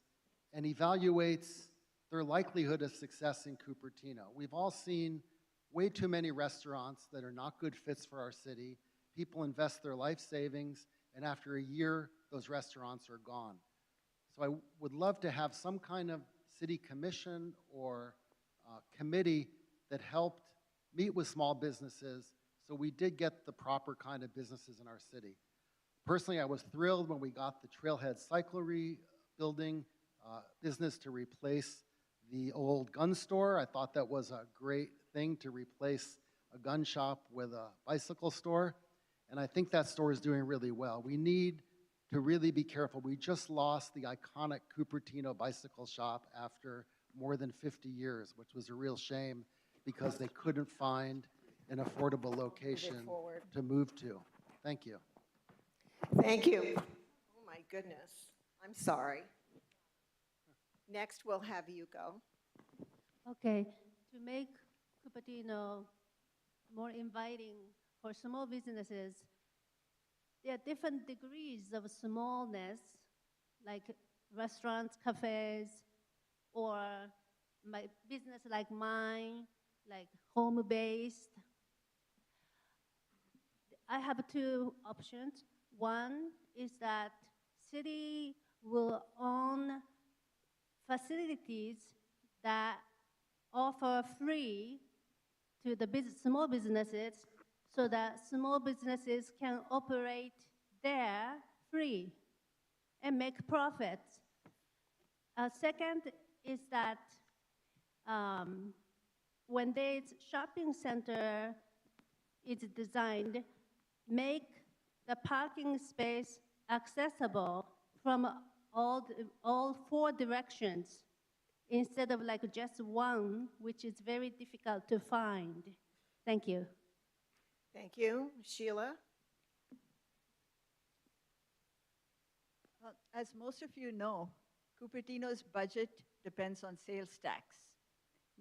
[SPEAKER 8] and evaluates their likelihood of success in Cupertino. We've all seen way too many restaurants that are not good fits for our city. People invest their life savings, and after a year, those restaurants are gone. So I would love to have some kind of city commission or committee that helped meet with small businesses so we did get the proper kind of businesses in our city. Personally, I was thrilled when we got the Trailhead Cyclery building business to replace the old gun store. I thought that was a great thing to replace a gun shop with a bicycle store. And I think that store is doing really well. We need to really be careful. We just lost the iconic Cupertino bicycle shop after more than 50 years, which was a real shame because they couldn't find an affordable location to move to. Thank you.
[SPEAKER 2] Thank you. Oh my goodness. I'm sorry. Next, we'll have you go.
[SPEAKER 9] Okay, to make Cupertino more inviting for small businesses, there are different degrees of smallness, like restaurants, cafes, or my business like mine, like home-based. I have 2 options. One is that city will own facilities that offer free to the small businesses so that small businesses can operate there free and make profits. Second is that when this shopping center is designed, make the parking space accessible from all 4 directions instead of like just one, which is very difficult to find. Thank you.
[SPEAKER 2] Thank you. Sheila?
[SPEAKER 10] As most of you know, Cupertino's budget depends on sales tax.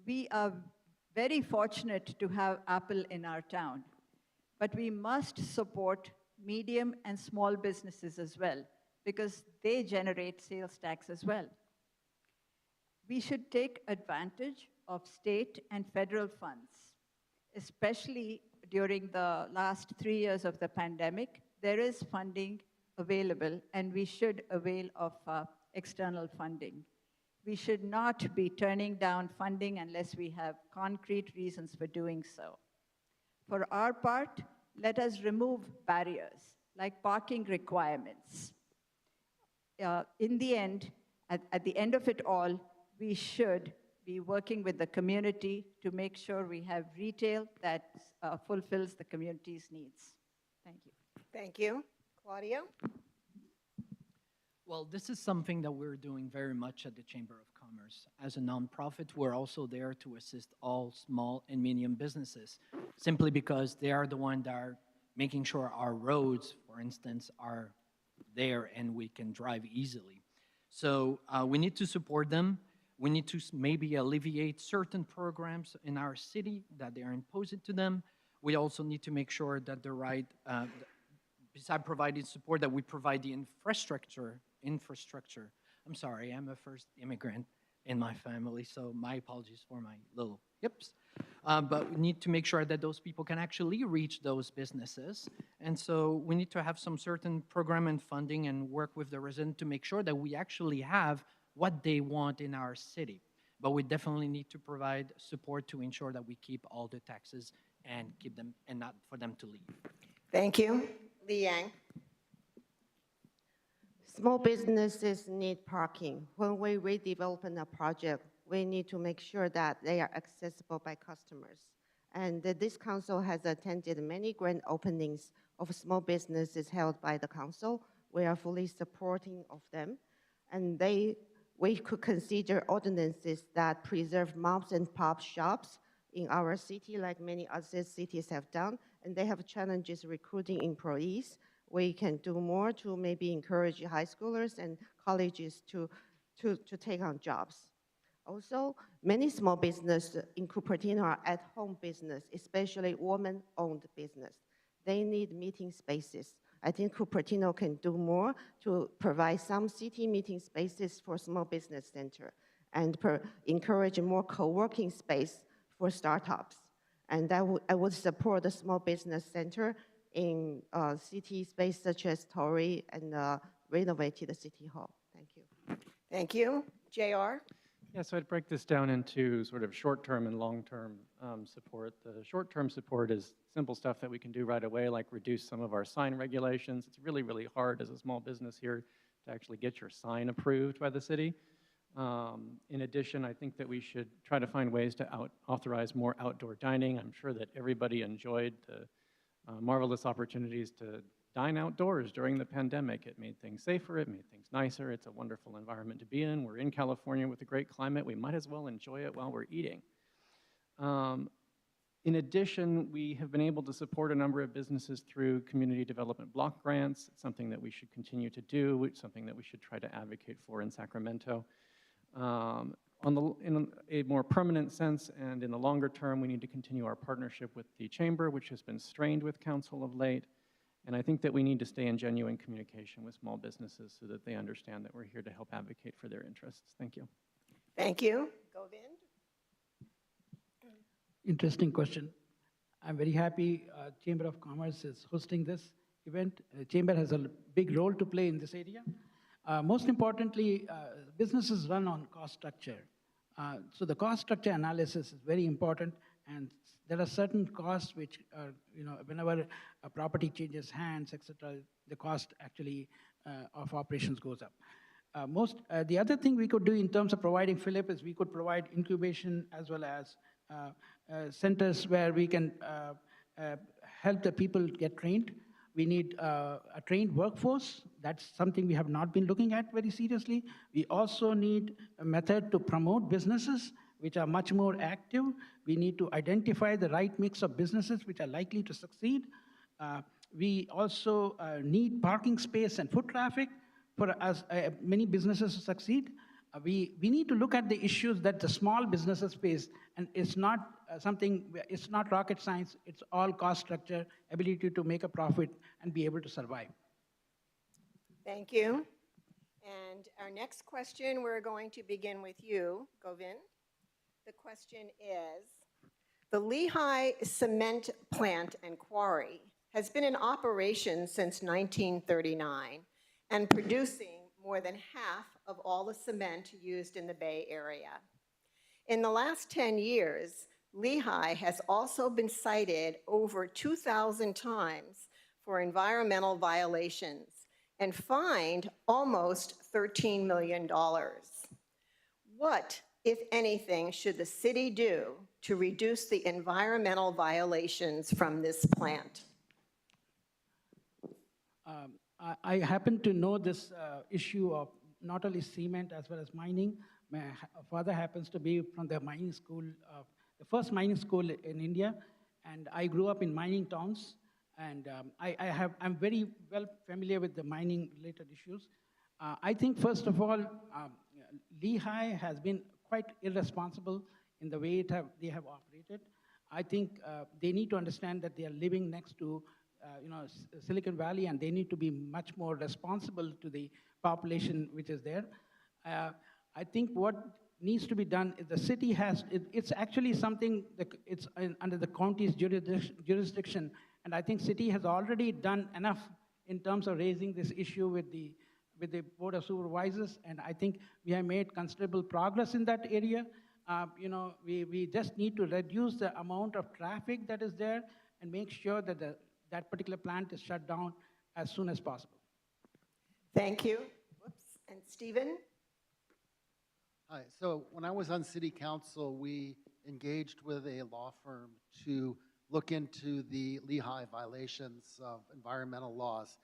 [SPEAKER 10] We are very fortunate to have Apple in our town, but we must support medium and small businesses as well, because they generate sales tax as well. We should take advantage of state and federal funds, especially during the last 3 years of the pandemic. There is funding available, and we should avail of external funding. We should not be turning down funding unless we have concrete reasons for doing so. For our part, let us remove barriers like parking requirements. In the end, at the end of it all, we should be working with the community to make sure we have retail that fulfills the community's needs. Thank you.
[SPEAKER 2] Thank you. Claudio?
[SPEAKER 4] Well, this is something that we're doing very much at the Chamber of Commerce. As a nonprofit, we're also there to assist all small and medium businesses, simply because they are the ones that are making sure our roads, for instance, are there and we can drive easily. So we need to support them. We need to maybe alleviate certain programs in our city that they are imposed to them. We also need to make sure that the right, besides providing support, that we provide the infrastructure. I'm sorry, I'm a first immigrant in my family, so my apologies for my little hips. But we need to make sure that those people can actually reach those businesses. And so we need to have some certain program and funding and work with the resident to make sure that we actually have what they want in our city. But we definitely need to provide support to ensure that we keep all the taxes and keep them, and not for them to leave.
[SPEAKER 2] Thank you. Liang?
[SPEAKER 5] Small businesses need parking. When we redevelop a project, we need to make sure that they are accessible by customers. And this council has attended many grand openings of small businesses held by the council. We are fully supporting of them. And we could consider ordinances that preserve moms and pop shops in our city, like many other cities have done, and they have challenges recruiting employees. We can do more to maybe encourage high schoolers and colleges to take on jobs. Also, many small businesses in Cupertino are at-home business, especially woman-owned business. They need meeting spaces. I think Cupertino can do more to provide some city meeting spaces for small business center and encourage more co-working space for startups. And I would support the small business center in city space such as Torrey and renovated the city hall. Thank you.
[SPEAKER 2] Thank you. JR?
[SPEAKER 6] Yeah, so I'd break this down into sort of short-term and long-term support. The short-term support is simple stuff that we can do right away, like reduce some of our sign regulations. It's really, really hard as a small business here to actually get your sign approved by the city. In addition, I think that we should try to find ways to authorize more outdoor dining. I'm sure that everybody enjoyed the marvelous opportunities to dine outdoors during the pandemic. It made things safer, it made things nicer. It's a wonderful environment to be in. We're in California with a great climate. We might as well enjoy it while we're eating. In addition, we have been able to support a number of businesses through community development block grants. It's something that we should continue to do. It's something that we should try to advocate for in Sacramento. In a more permanent sense and in the longer term, we need to continue our partnership with the Chamber, which has been strained with council of late. And I think that we need to stay in genuine communication with small businesses so that they understand that we're here to help advocate for their interests. Thank you.
[SPEAKER 2] Thank you. Govind?
[SPEAKER 7] Interesting question. I'm very happy Chamber of Commerce is hosting this event. Chamber has a big role to play in this area. Most importantly, businesses run on cost structure. So the cost structure analysis is very important, and there are certain costs which are, whenever a property changes hands, etc., the cost actually of operations goes up. The other thing we could do in terms of providing Philip is we could provide incubation as well as centers where we can help the people get trained. We need a trained workforce. That's something we have not been looking at very seriously. We also need a method to promote businesses which are much more active. We need to identify the right mix of businesses which are likely to succeed. We also need parking space and foot traffic for many businesses to succeed. We need to look at the issues that the small businesses face, and it's not it's not rocket science, it's all cost structure, ability to make a profit and be able to survive.
[SPEAKER 2] Thank you. And our next question, we're going to begin with you, Govind. The question is, the Lehigh Cement Plant and Quarry has been in operation since 1939 and producing more than half of all the cement used in the Bay Area. In the last 10 years, Lehigh has also been cited over 2,000 times for environmental violations and fined almost $13 million. What, if anything, should the city do to reduce the environmental violations from this plant?
[SPEAKER 7] I happen to know this issue of not only cement as well as mining. My father happens to be from the mining school, the first mining school in India, and I grew up in mining towns, and I'm very well familiar with the mining-related issues. I think, first of all, Lehigh has been quite irresponsible in the way they have operated. I think they need to understand that they are living next to Silicon Valley, and they need to be much more responsible to the population which is there. I think what needs to be done is the city it's actually something that it's under the county's jurisdiction, and I think city has already done enough in terms of raising this issue with the Board of Supervisors, and I think we have made considerable progress in that area. We just need to reduce the amount of traffic that is there and make sure that that particular plant is shut down as soon as possible.
[SPEAKER 2] Thank you. Whoops. And Stephen?
[SPEAKER 8] Hi. So when I was on city council, we engaged with a law firm to look into the Lehigh violations of environmental laws.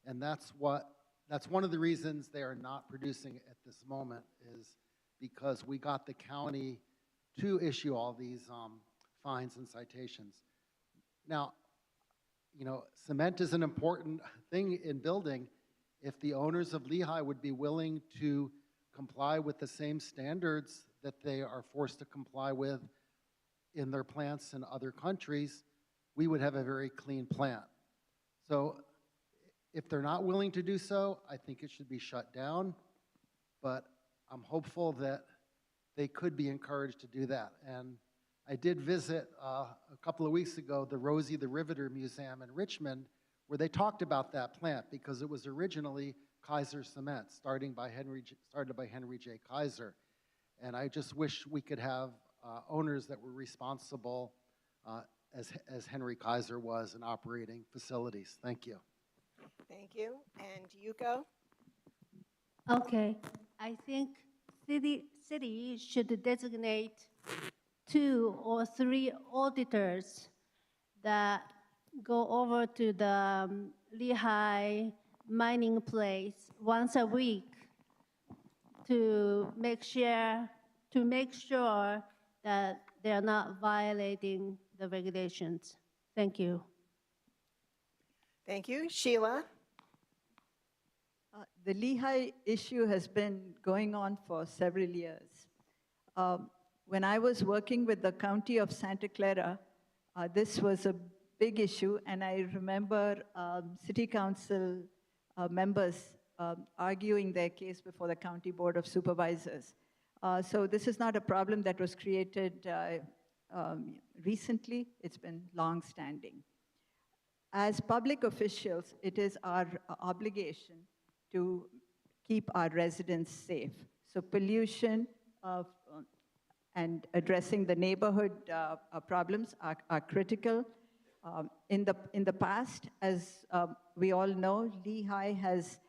[SPEAKER 8] And that's one of the reasons they are not producing at this moment, is because we got the county to issue all these fines and citations. Now, cement is an important thing in building. If the owners of Lehigh would be willing to comply with the same standards that they are forced to comply with in their plants in other countries, we would have a very clean plant. So if they're not willing to do so, I think it should be shut down, but I'm hopeful that they could be encouraged to do that. And I did visit a couple of weeks ago the Rosie the Riveter Museum in Richmond, where they talked about that plant because it was originally Kaiser Cement, started by Henry J. Kaiser. And I just wish we could have owners that were responsible as Henry Kaiser was in operating facilities. Thank you.
[SPEAKER 2] Thank you. And Yuko?
[SPEAKER 9] Okay, I think city should designate 2 or 3 auditors that go over to the Lehigh mining place once a week to make sure that they are not violating the regulations. Thank you.
[SPEAKER 2] Thank you. Sheila?
[SPEAKER 10] The Lehigh issue has been going on for several years. When I was working with the County of Santa Clara, this was a big issue, and I remember City Council members arguing their case before the County Board of Supervisors. So this is not a problem that was created recently. It's been long-standing. As public officials, it is our obligation to keep our residents safe. So pollution and addressing the neighborhood problems are critical. In the past, as we all know, Lehigh has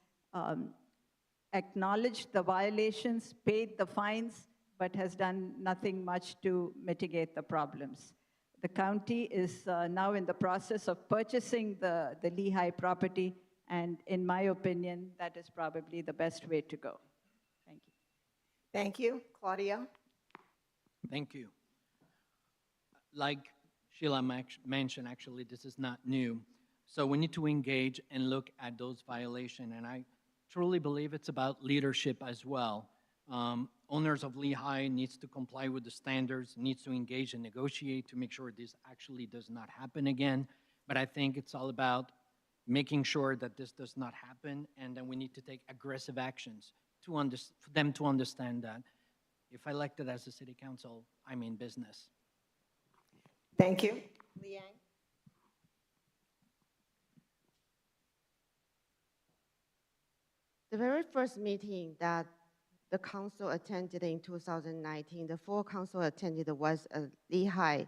[SPEAKER 10] acknowledged the violations, paid the fines, but has done nothing much to mitigate the problems. The county is now in the process of purchasing the Lehigh property, and in my opinion, that is probably the best way to go. Thank you.
[SPEAKER 2] Thank you. Claudia?
[SPEAKER 4] Thank you. Like Sheila mentioned, actually, this is not new. So we need to engage and look at those violations, and I truly believe it's about leadership as well. Owners of Lehigh needs to comply with the standards, needs to engage and negotiate to make sure this actually does not happen again. But I think it's all about making sure that this does not happen, and then we need to take aggressive actions for them to understand that if elected as a city council, I mean business.
[SPEAKER 2] Thank you. Liang?
[SPEAKER 5] The very first meeting that the council attended in 2019, the full council attended was a Lehigh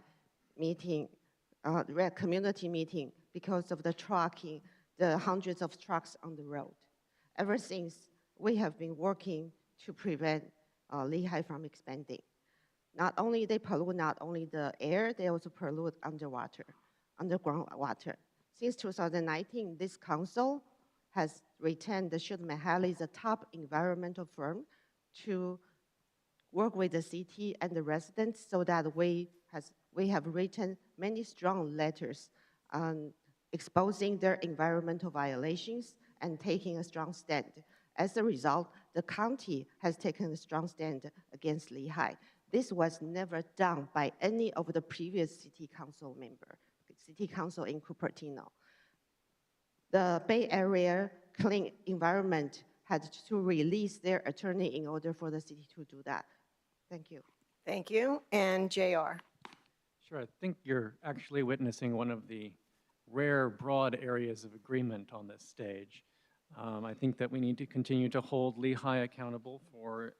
[SPEAKER 5] meeting, community meeting, because of the trucking, the hundreds of trucks on the road. Ever since, we have been working to prevent Lehigh from expanding. Not only they pollute not only the air, they also pollute underground water. Since 2019, this council has retained the Schultz Halley, the top environmental firm, to work with the city and the residents so that we have written many strong letters exposing their environmental violations and taking a strong stand. As a result, the county has taken a strong stand against Lehigh. This was never done by any of the previous city council in Cupertino. The Bay Area Clean Environment had to release their attorney in order for the city to do that. Thank you.
[SPEAKER 2] Thank you. And JR?
[SPEAKER 6] Sure, I think you're actually witnessing one of the rare broad areas of agreement on this stage. I think that we need to continue to hold Lehigh accountable for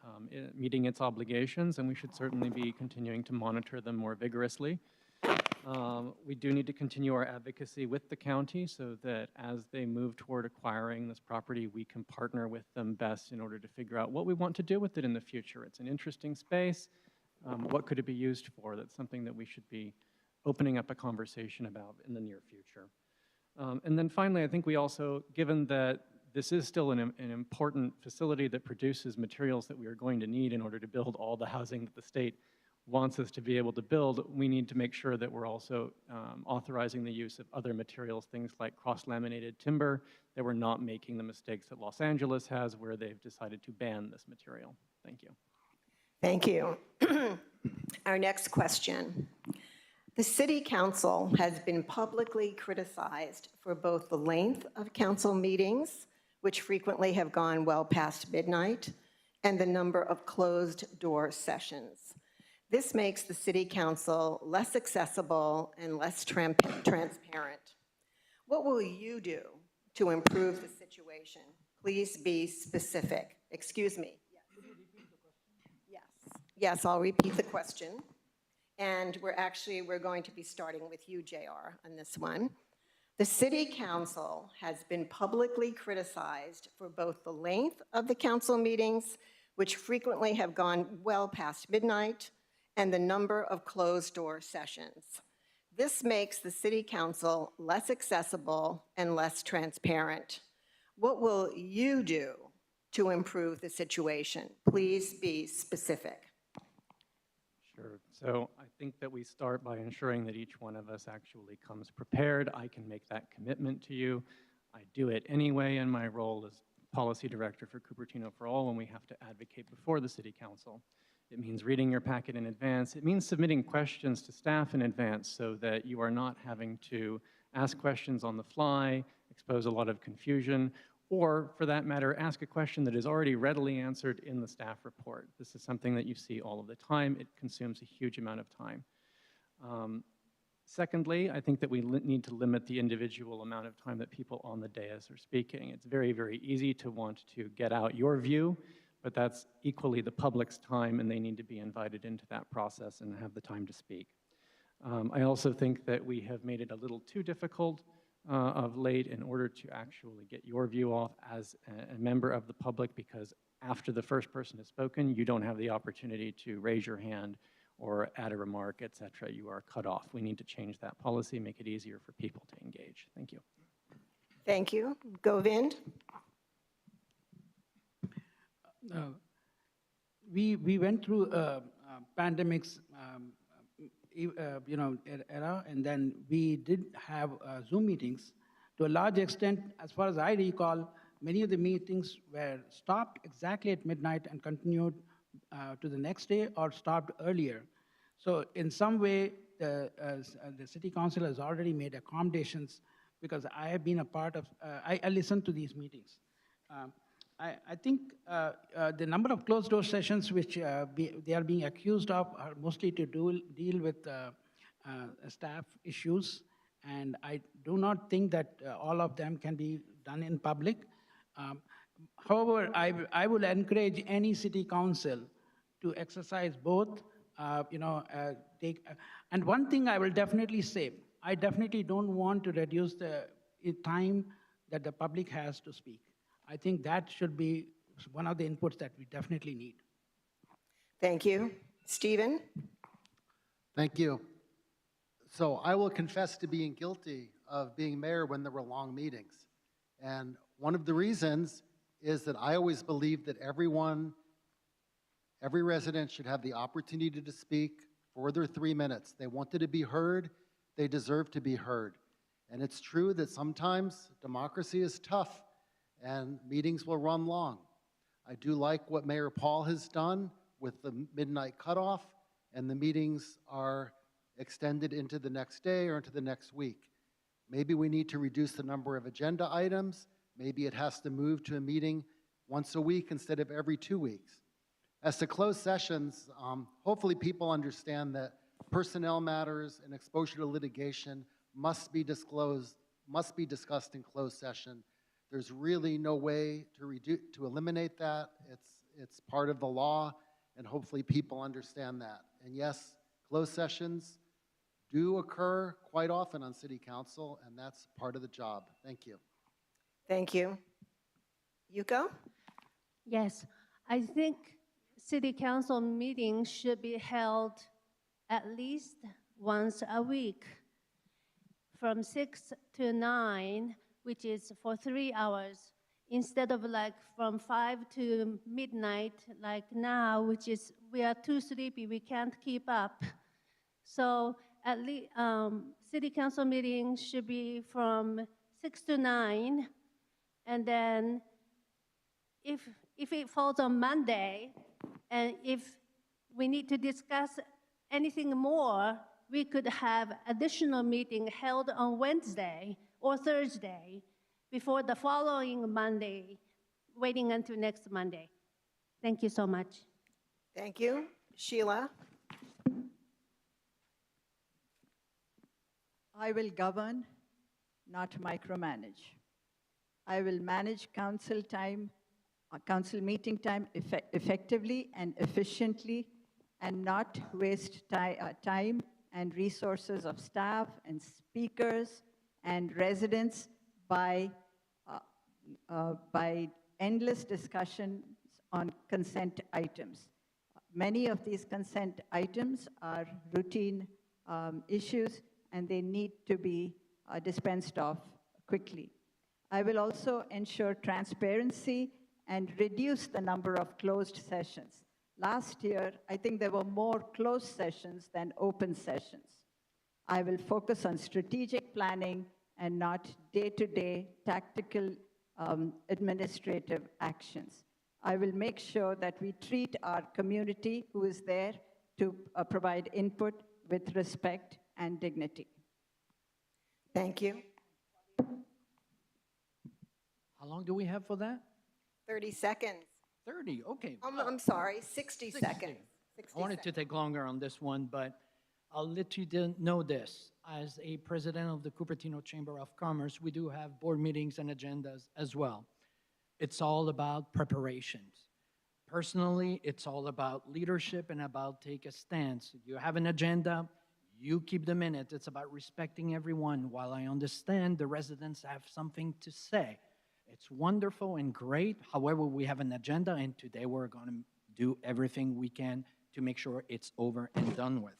[SPEAKER 6] meeting its obligations, and we should certainly be continuing to monitor them more vigorously. We do need to continue our advocacy with the county so that as they move toward acquiring this property, we can partner with them best in order to figure out what we want to do with it in the future. It's an interesting space. What could it be used for? That's something that we should be opening up a conversation about in the near future. And then finally, I think we also, given that this is still an important facility that produces materials that we are going to need in order to build all the housing that the state wants us to be able to build, we need to make sure that we're also authorizing the use of other materials, things like cross-laminated timber, that we're not making the mistakes that Los Angeles has where they've decided to ban this material. Thank you.
[SPEAKER 2] Thank you. Our next question. The City Council has been publicly criticized for both the length of council meetings, which frequently have gone well past midnight, and the number of closed-door sessions. This makes the City Council less accessible and less transparent. What will you do to improve the situation? Please be specific. Excuse me. Yes, I'll repeat the question. And we're going to be starting with you, JR, on this one. The City Council has been publicly criticized for both the length of the council meetings, which frequently have gone well past midnight, and the number of closed-door sessions. This makes the City Council less accessible and less transparent. What will you do to improve the situation? Please be specific.
[SPEAKER 6] Sure. So I think that we start by ensuring that each one of us actually comes prepared. I can make that commitment to you. I do it anyway in my role as policy director for Cupertino for All when we have to advocate before the City Council. It means reading your packet in advance. It means submitting questions to staff in advance so that you are not having to ask questions on the fly, expose a lot of confusion, or, for that matter, ask a question that is already readily answered in the staff report. This is something that you see all of the time. It consumes a huge amount of time. Secondly, I think that we need to limit the individual amount of time that people on the dais are speaking. It's very, very easy to want to get out your view, but that's equally the public's time, and they need to be invited into that process and have the time to speak. I also think that we have made it a little too difficult of late in order to actually get your view off as a member of the public, because after the first person has spoken, you don't have the opportunity to raise your hand or add a remark, et cetera. You are cut off. We need to change that policy, make it easier for people to engage. Thank you.
[SPEAKER 2] Thank you. Govind?
[SPEAKER 7] We went through pandemics, era, and then we did have Zoom meetings. To a large extent, as far as I recall, many of the meetings were stopped exactly at midnight and continued to the next day or stopped earlier. So in some way, the City Council has already made accommodations because I have been a part of, I listened to these meetings. I think the number of closed-door sessions which they are being accused of are mostly to deal with staff issues, and I do not think that all of them can be done in public. However, I would encourage any city council to exercise both, and one thing I will definitely say, I definitely don't want to reduce the time that the public has to speak. I think that should be one of the inputs that we definitely need.
[SPEAKER 2] Thank you. Stephen?
[SPEAKER 8] Thank you. So I will confess to being guilty of being mayor when there were long meetings. And one of the reasons is that I always believed that every resident should have the opportunity to speak for their 3 minutes. They wanted to be heard. They deserve to be heard. And it's true that sometimes democracy is tough and meetings will run long. I do like what Mayor Paul has done with the midnight cutoff, and the meetings are extended into the next day or into the next week. Maybe we need to reduce the number of agenda items. Maybe it has to move to a meeting once a week instead of every 2 weeks. As to closed sessions, hopefully people understand that personnel matters and exposure to litigation must be disclosed, must be discussed in closed session. There's really no way to eliminate that. It's part of the law, and hopefully people understand that. And yes, closed sessions do occur quite often on City Council, and that's part of the job. Thank you.
[SPEAKER 2] Thank you. Yuko?
[SPEAKER 9] Yes, I think city council meetings should be held at least once a week from 6 to 9, which is for 3 hours, instead of like from 5 to midnight, like now, which is we are too sleepy, we can't keep up. So at least city council meetings should be from 6 to 9, and then if it falls on Monday, and if we need to discuss anything more, we could have additional meeting held on Wednesday or Thursday before the following Monday, waiting until next Monday. Thank you so much.
[SPEAKER 2] Thank you. Sheila?
[SPEAKER 10] I will govern, not micromanage. I will manage council meeting time effectively and efficiently, and not waste time and resources of staff and speakers and residents by endless discussions on consent items. Many of these consent items are routine issues, and they need to be dispensed of quickly. I will also ensure transparency and reduce the number of closed sessions. Last year, I think there were more closed sessions than open sessions. I will focus on strategic planning and not day-to-day tactical administrative actions. I will make sure that we treat our community who is there to provide input with respect and dignity.
[SPEAKER 2] Thank you.
[SPEAKER 4] How long do we have for that?
[SPEAKER 2] 30 seconds.
[SPEAKER 4] 30, okay.
[SPEAKER 2] I'm sorry, 60 seconds. 60
[SPEAKER 4] I wanted to
[SPEAKER 2] seconds.
[SPEAKER 4] take longer on this one, but I'll let you know this. As a president of the Cupertino Chamber of Commerce, we do have board meetings and agendas as well. It's all about preparations. Personally, it's all about leadership and about take a stance. You have an agenda, you keep the minute. It's about respecting everyone. While I understand the residents have something to say, it's wonderful and great. However, we have an agenda, and today we're going to do everything we can to make sure it's over and done with.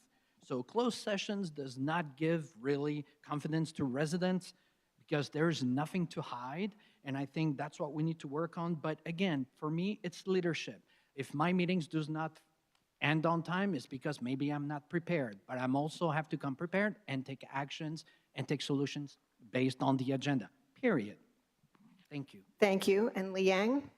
[SPEAKER 4] So closed sessions does not give really confidence to residents because there's nothing to hide, and I think that's what we need to work on. But again, for me, it's leadership. If my meetings do not end on time, it's because maybe I'm not prepared, but I'm also have to come prepared and take actions and take solutions based on the agenda, period. Thank you.
[SPEAKER 2] Thank you. And Liang?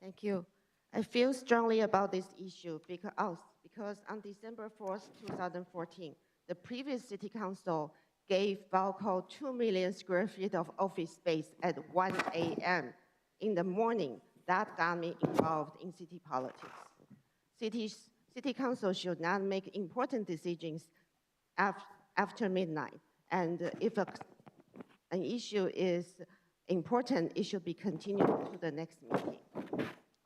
[SPEAKER 5] Thank you. I feel strongly about this issue because on December 4th, 2014, the previous city council gave Balco 2 million square feet of office space at 1 a.m. in the morning, that got me involved in city politics. City council should not make important decisions after midnight. And if an issue is important, it should be continued to the next meeting.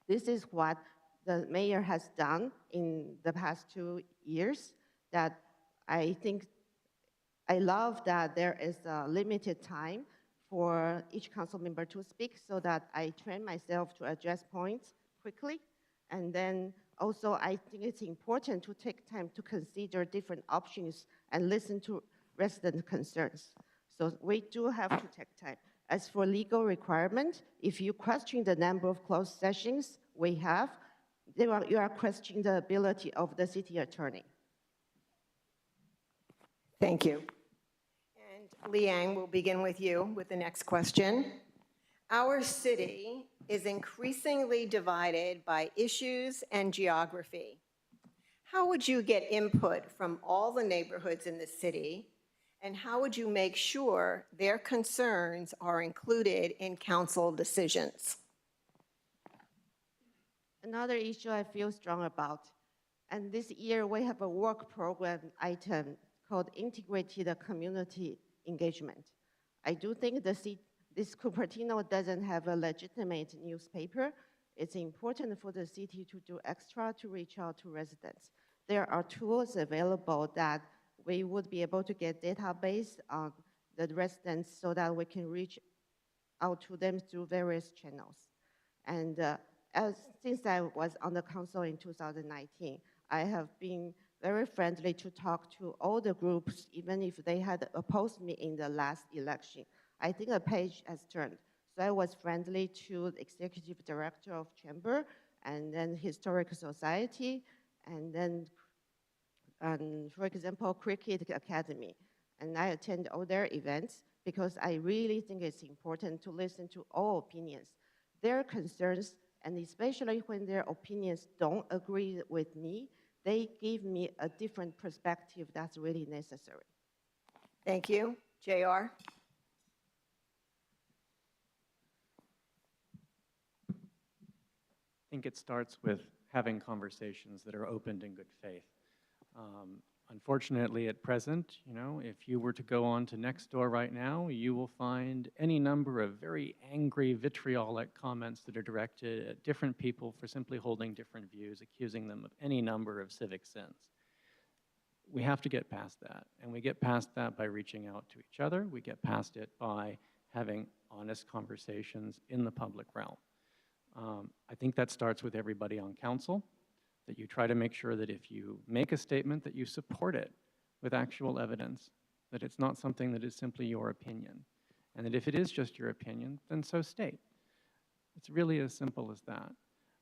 [SPEAKER 5] This is what the mayor has done in the past 2 years, that I think I love that there is a limited time for each council member to speak so that I train myself to address points quickly. And then also I think it's important to take time to consider different options and listen to resident concerns. So we do have to take time. As for legal requirement, if you question the number of closed sessions we have, you are questioning the ability of the city attorney.
[SPEAKER 2] Thank you. And Liang, we'll begin with you with the next question. Our city is increasingly divided by issues and geography. How would you get input from all the neighborhoods in the city, and how would you make sure their concerns are included in council decisions?
[SPEAKER 5] Another issue I feel strong about, and this year we have a work program item called Integrated Community Engagement. I do think this Cupertino doesn't have a legitimate newspaper. It's important for the city to do extra to reach out to residents. There are tools available that we would be able to get database on the residents so that we can reach out to them through various channels. And since I was on the council in 2019, I have been very friendly to talk to all the groups, even if they had opposed me in the last election. I think a page has turned. So I was friendly to the executive director of Chamber, and then Historic Society, and then, for example, Cricket Academy. And I attend all their events because I really think it's important to listen to all opinions. Their concerns, and especially when their opinions don't agree with me, they give me a different perspective that's really necessary.
[SPEAKER 2] Thank you. JR?
[SPEAKER 6] I think it starts with having conversations that are opened in good faith. Unfortunately, at present, if you were to go on to Nextdoor right now, you will find any number of very angry, vitriolic comments that are directed at different people for simply holding different views, accusing them of any number of civic sins. We have to get past that, and we get past that by reaching out to each other. We get past it by having honest conversations in the public realm. I think that starts with everybody on council, that you try to make sure that if you make a statement that you support it with actual evidence, that it's not something that is simply your opinion, and that if it is just your opinion, then so state. It's really as simple as that.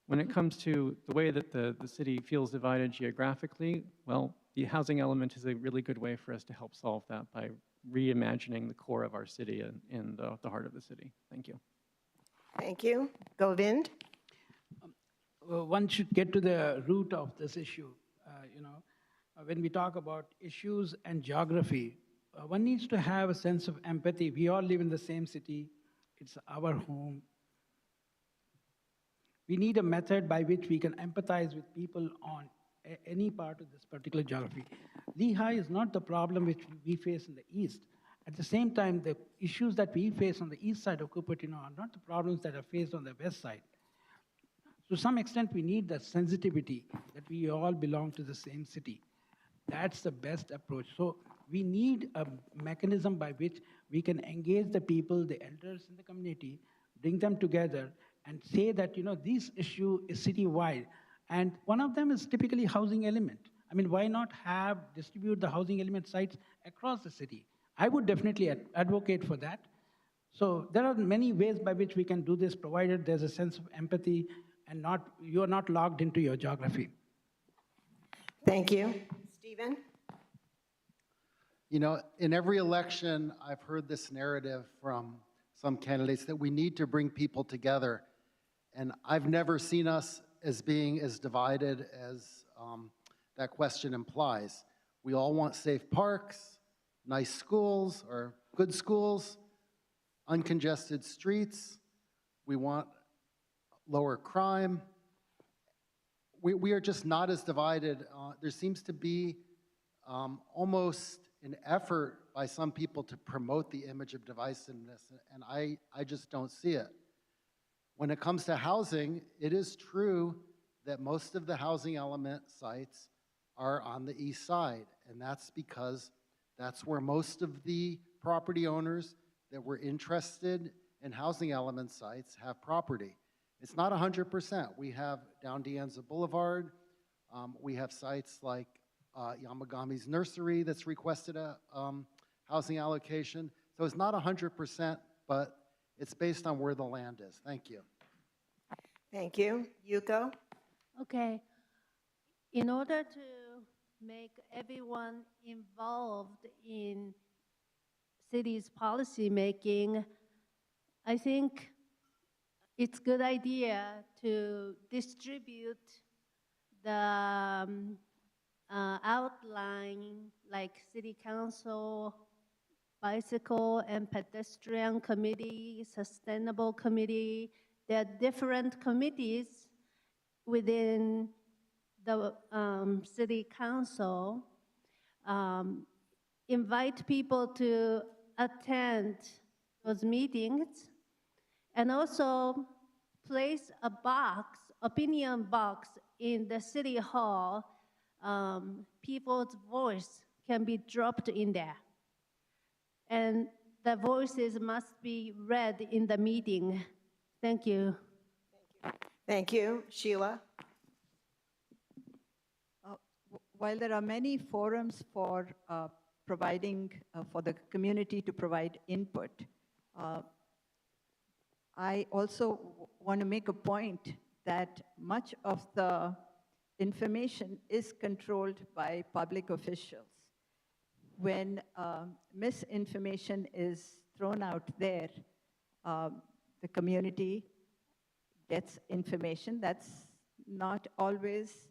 [SPEAKER 6] When it comes to the way that the city feels divided geographically, well, the housing element is a really good way for us to help solve that by reimagining the core of our city in the heart of the city. Thank you.
[SPEAKER 2] Thank you. Govind?
[SPEAKER 7] One should get to the root of this issue. When we talk about issues and geography, one needs to have a sense of empathy. We all live in the same city. It's our home. We need a method by which we can empathize with people on any part of this particular geography. Lehigh is not the problem which we face in the east. At the same time, the issues that we face on the east side of Cupertino are not the problems that are faced on the west side. To some extent, we need that sensitivity that we all belong to the same city. That's the best approach. So we need a mechanism by which we can engage the people, the elders in the community, bring them together and say that, this issue is citywide. And one of them is typically housing element. I mean, why not distribute the housing element sites across the city? I would definitely advocate for that. So there are many ways by which we can do this, provided there's a sense of empathy and you're not logged into your geography.
[SPEAKER 2] Thank you. Stephen?
[SPEAKER 8] In every election, I've heard this narrative from some candidates that we need to bring people together. And I've never seen us as being as divided as that question implies. We all want safe parks, nice schools or good schools, uncongested streets. We want lower crime. We are just not as divided. There seems to be almost an effort by some people to promote the image of divisiveness, and I just don't see it. When it comes to housing, it is true that most of the housing element sites are on the east side, and that's because that's where most of the property owners that were interested in housing element sites have property. It's not 100%. We have down De Anza Boulevard. We have sites like Yamagami's Nursery that's requested a housing allocation. So it's not 100%, but it's based on where the land is. Thank you.
[SPEAKER 2] Thank you. Yuko?
[SPEAKER 9] Okay. In order to make everyone involved in city's policy making, I think it's a good idea to distribute the outline, like city council, bicycle and pedestrian committee, sustainable committee. There are different committees within the city council. Invite people to attend those meetings, and also place a box, opinion box in the city hall. People's voice can be dropped in there. And the voices must be read in the meeting. Thank you.
[SPEAKER 2] Thank you. Sheila?
[SPEAKER 10] While there are many forums for providing, for the community to provide input, I also want to make a point that much of the information is controlled by public officials. When misinformation is thrown out there, the community gets information that's not always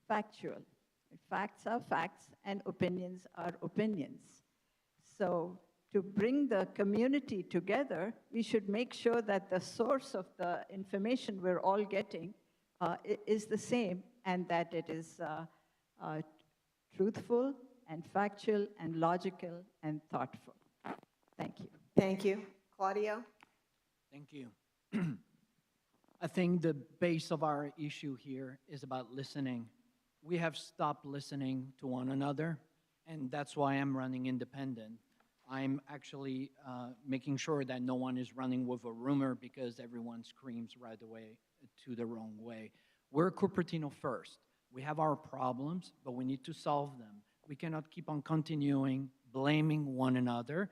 [SPEAKER 10] factual. Facts are facts and opinions are opinions. So to bring the community together, we should make sure that the source of the information we're all getting is the same, and that it is truthful and factual and logical and thoughtful. Thank you.
[SPEAKER 2] Thank you. Claudio?
[SPEAKER 4] Thank you. I think the base of our issue here is about listening. We have stopped listening to one another, and that's why I'm running independent. I'm actually making sure that no one is running with a rumor because everyone screams right away to the wrong way. We're Cupertino first. We have our problems, but we need to solve them. We cannot keep on continuing blaming one another,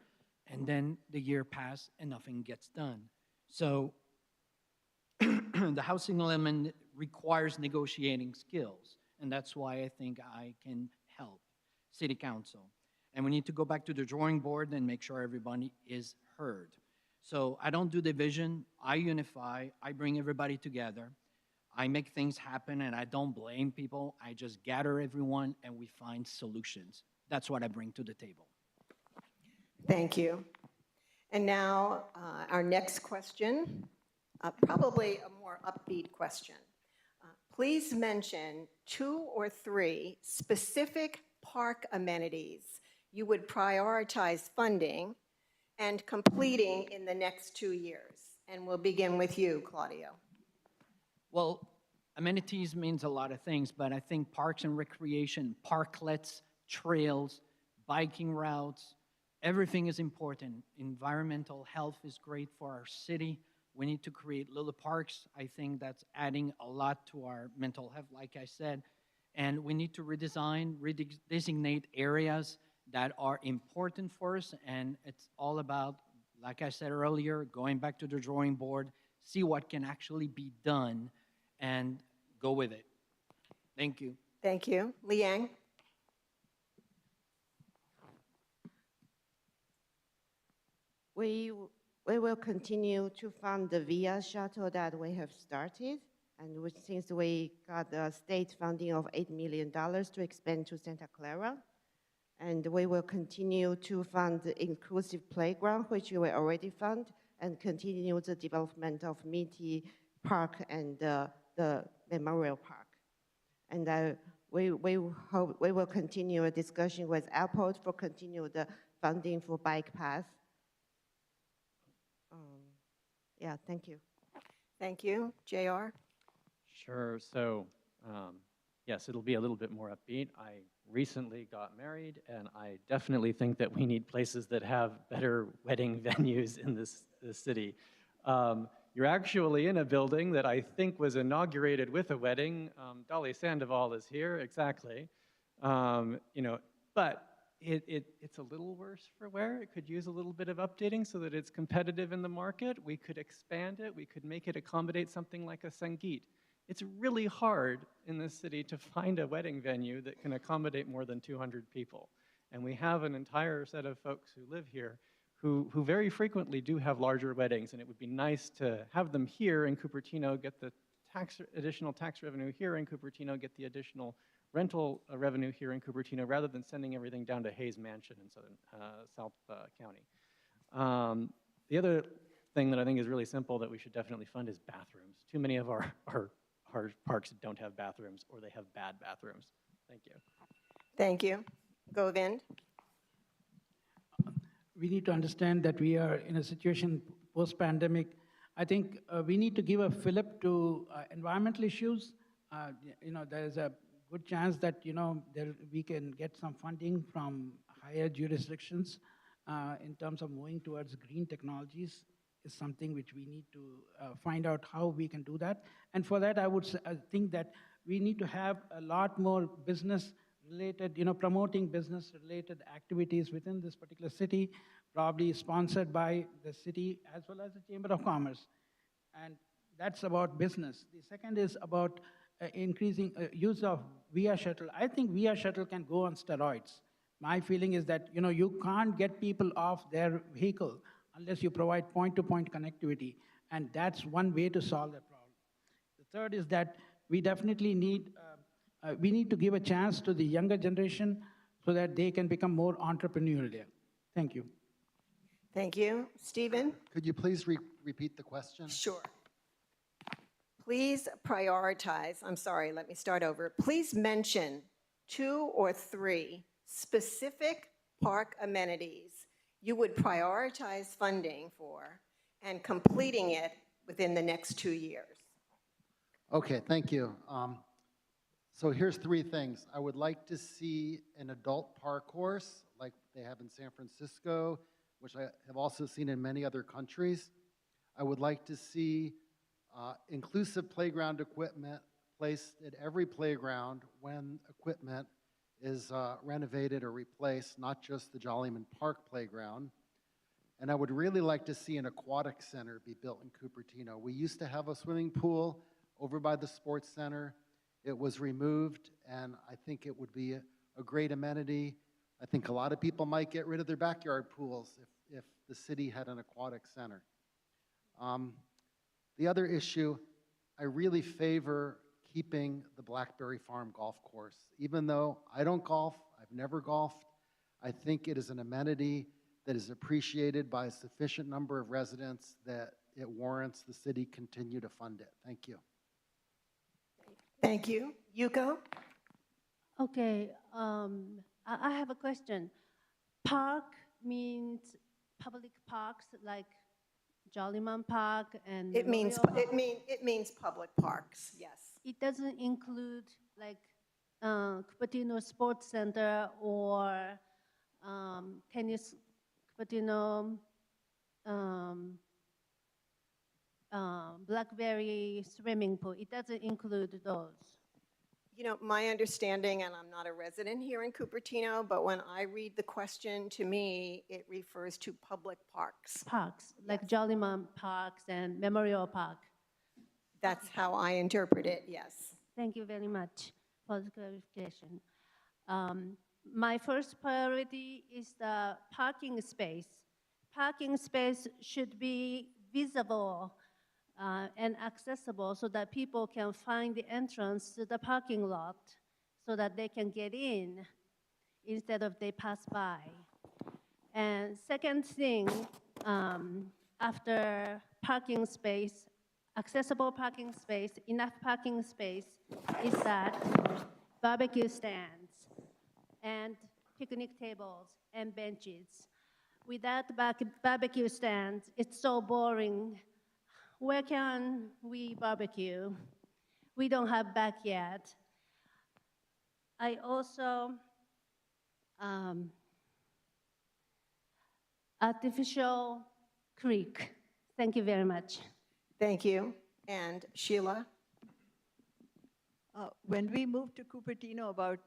[SPEAKER 4] and then the year passes and nothing gets done. So the housing element requires negotiating skills, and that's why I think I can help City Council. And we need to go back to the drawing board and make sure everybody is heard. So I don't do division, I unify, I bring everybody together, I make things happen, and I don't blame people. I just gather everyone and we find solutions. That's what I bring to the table.
[SPEAKER 2] Thank you. And now our next question, probably a more upbeat question. Please mention 2 or 3 specific park amenities you would prioritize funding and completing in the next 2 years. And we'll begin with you, Claudio.
[SPEAKER 4] Well, amenities means a lot of things, but I think parks and recreation, parklets, trails, biking routes, everything is important. Environmental health is great for our city. We need to create little parks. I think that's adding a lot to our mental health, like I said. And we need to redesign, redesignate areas that are important for us. And it's all about, like I said earlier, going back to the drawing board, see what can actually be done, and go with it. Thank you.
[SPEAKER 2] Thank you. Liang?
[SPEAKER 5] We will continue to fund the VIA shuttle that we have started, and since we got the state funding of $8 million to expand to Santa Clara, and we will continue to fund the inclusive playground, which we already fund, and continue the development of Meaty Park and the Memorial Park. And we will continue a discussion with Apple for continue the funding for bike path. Yeah, thank you.
[SPEAKER 2] Thank you. JR?
[SPEAKER 6] Sure. So, yes, it'll be a little bit more upbeat. I recently got married, and I definitely think that we need places that have better wedding venues in this city. You're actually in a building that I think was inaugurated with a wedding. Dolly Sandoval is here, exactly. But it's a little worse for wear. It could use a little bit of updating so that it's competitive in the market. We could expand it. We could make it accommodate something like a Sangeet. It's really hard in this city to find a wedding venue that can accommodate more than 200 people. And we have an entire set of folks who live here who very frequently do have larger weddings, and it would be nice to have them here in Cupertino, get the additional tax revenue here in Cupertino, get the additional rental revenue here in Cupertino, rather than sending everything down to Hayes Mansion in South County. The other thing that I think is really simple that we should definitely fund is bathrooms. Too many of our parks don't have bathrooms, or they have bad bathrooms. Thank you.
[SPEAKER 2] Thank you. Govind?
[SPEAKER 7] We need to understand that we are in a situation post-pandemic. I think we need to give a fillip to environmental issues. There's a good chance that, we can get some funding from higher jurisdictions in terms of moving towards green technologies is something which we need to find out how we can do that. And for that, I think that we need to have a lot more business-related, promoting business-related activities within this particular city, probably sponsored by the city as well as the Chamber of Commerce. And that's about business. The second is about increasing use of Via Shuttle. I think Via Shuttle can go on steroids. My feeling is that, you can't get people off their vehicle unless you provide point-to-point connectivity. And that's one way to solve that problem. The third is that we definitely need to give a chance to the younger generation so that they can become more entrepreneurial. Thank you.
[SPEAKER 2] Thank you. Stephen?
[SPEAKER 8] Could you please repeat the question?
[SPEAKER 2] Sure. Please prioritize, I'm sorry, let me start over. Please mention 2 or 3 specific park amenities you would prioritize funding for and completing it within the next 2 years.
[SPEAKER 8] Okay, thank you. So here's 3 things. I would like to see an adult park course like they have in San Francisco, which I have also seen in many other countries. I would like to see inclusive playground equipment placed at every playground when equipment is renovated or replaced, not just the Jollyman Park playground. And I would really like to see an aquatic center be built in Cupertino. We used to have a swimming pool over by the sports center. It was removed, and I think it would be a great amenity. I think a lot of people might get rid of their backyard pools if the city had an aquatic center. The other issue, I really favor keeping the Blackberry Farm golf course. Even though I don't golf, I've never golfed, I think it is an amenity that is appreciated by a sufficient number of residents that it warrants the city continue to fund it. Thank you.
[SPEAKER 2] Thank you. Yuko?
[SPEAKER 9] Okay, I have a question. Park means public parks like Jollyman Park and
[SPEAKER 2] It means public parks, yes.
[SPEAKER 9] It doesn't include like Cupertino Sports Center or tennis, Cupertino Blackberry swimming pool. It doesn't include those.
[SPEAKER 2] My understanding, and I'm not a resident here in Cupertino, but when I read the question, to me, it refers to public parks.
[SPEAKER 9] Parks, like Jollyman Parks and Memorial Park.
[SPEAKER 2] That's how I interpret it, yes.
[SPEAKER 9] Thank you very much for the clarification. My first priority is the parking space. Parking space should be visible and accessible so that people can find the entrance to the parking lot so that they can get in instead of they pass by. And second thing, after parking space, accessible parking space, enough parking space, is that barbecue stands and picnic tables and benches. Without barbecue stands, it's so boring. Where can we barbecue? We don't have backyard. I also, artificial creek. Thank you very much.
[SPEAKER 2] Thank you. And Sheila?
[SPEAKER 10] When we moved to Cupertino about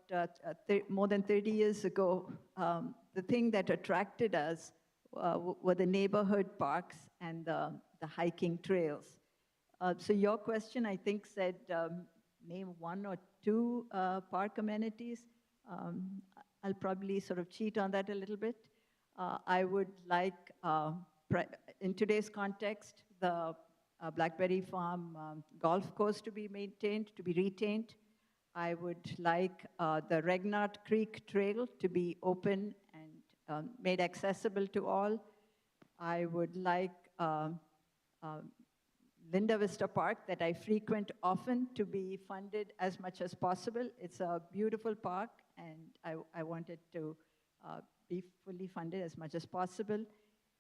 [SPEAKER 10] more than 30 years ago, the thing that attracted us were the neighborhood parks and the hiking trails. So your question, I think, said name one or two park amenities. I'll probably sort of cheat on that a little bit. I would like, in today's context, the Blackberry Farm golf course to be maintained, to be retained. I would like the Regnart Creek Trail to be open and made accessible to all. I would like Linda Vista Park, that I frequent often, to be funded as much as possible. It's a beautiful park, and I want it to be fully funded as much as possible.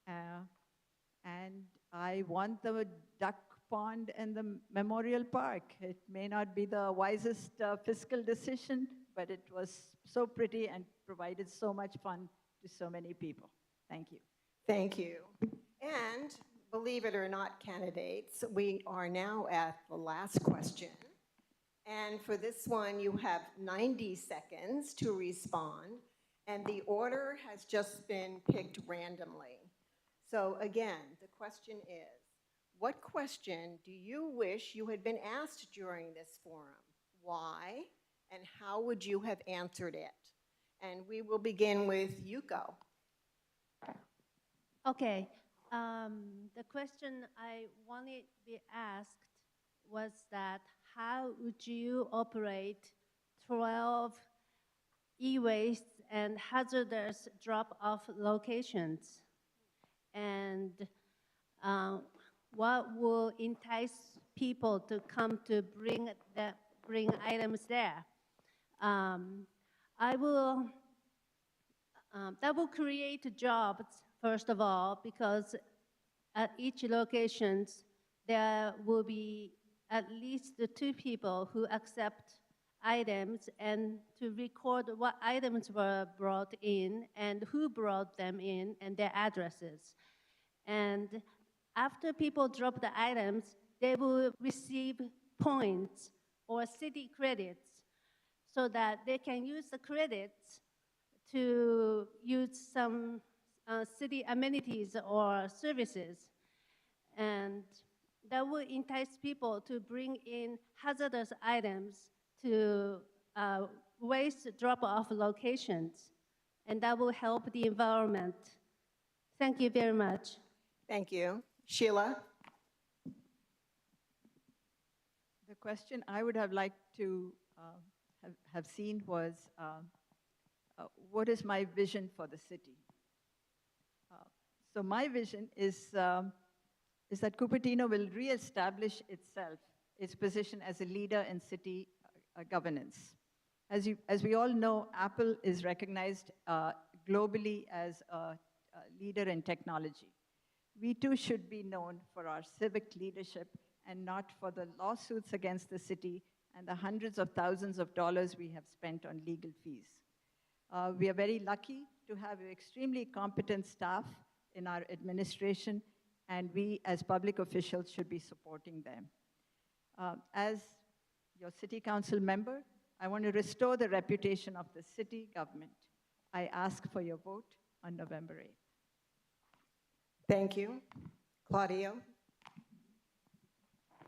[SPEAKER 10] And I want the duck pond and the memorial park. It may not be the wisest fiscal decision, but it was so pretty and provided so much fun to so many people. Thank you.
[SPEAKER 2] Thank you. And believe it or not, candidates, we are now at the last question. And for this one, you have 90 seconds to respond, and the order has just been picked randomly. So again, the question is, what question do you wish you had been asked during this forum? Why, and how would you have answered it? And we will begin with Yuko.
[SPEAKER 9] Okay, the question I wanted to be asked was that how would you operate 12 e-waste and hazardous drop-off locations? And what will entice people to come to bring items there? That will create jobs, first of all, because at each location, there will be at least 2 people who accept items and to record what items were brought in and who brought them in and their addresses. And after people drop the items, they will receive points or city credits so that they can use the credits to use some city amenities or services. And that will entice people to bring in hazardous items to waste drop-off locations. And that will help the environment. Thank you very much.
[SPEAKER 2] Thank you. Sheila?
[SPEAKER 10] The question I would have liked to have seen was, what is my vision for the city? So my vision is that Cupertino will reestablish itself, its position as a leader in city governance. As we all know, Apple is recognized globally as a leader in technology. We too should be known for our civic leadership and not for the lawsuits against the city and the hundreds of thousands of dollars we have spent on legal fees. We are very lucky to have extremely competent staff in our administration, and we as public officials should be supporting them. As your city council member, I want to restore the reputation of the city government. I ask for your vote on November 8th.
[SPEAKER 2] Thank you. Claudio?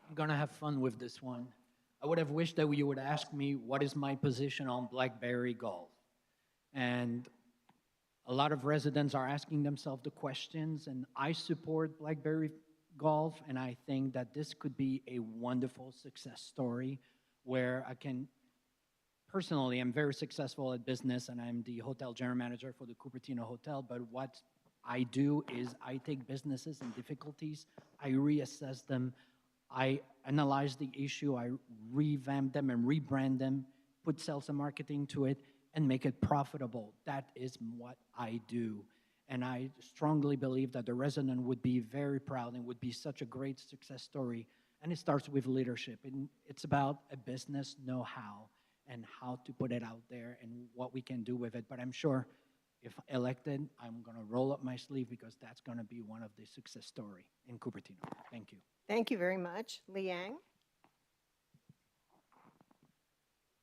[SPEAKER 4] I'm going to have fun with this one. I would have wished that you would ask me what is my position on Blackberry Golf. And a lot of residents are asking themselves the questions, and I support Blackberry Golf, and I think that this could be a wonderful success story where I can, personally, I'm very successful at business, and I'm the hotel general manager for the Cupertino Hotel, but what I do is I take businesses and difficulties, I reassess them, I analyze the issue, I revamp them and rebrand them, put sales and marketing to it, and make it profitable. That is what I do. And I strongly believe that the resident would be very proud and would be such a great success story. And it starts with leadership. And it's about a business know-how and how to put it out there and what we can do with it. But I'm sure if elected, I'm going to roll up my sleeve because that's going to be one of the success story in Cupertino. Thank you.
[SPEAKER 2] Thank you very much. Liang?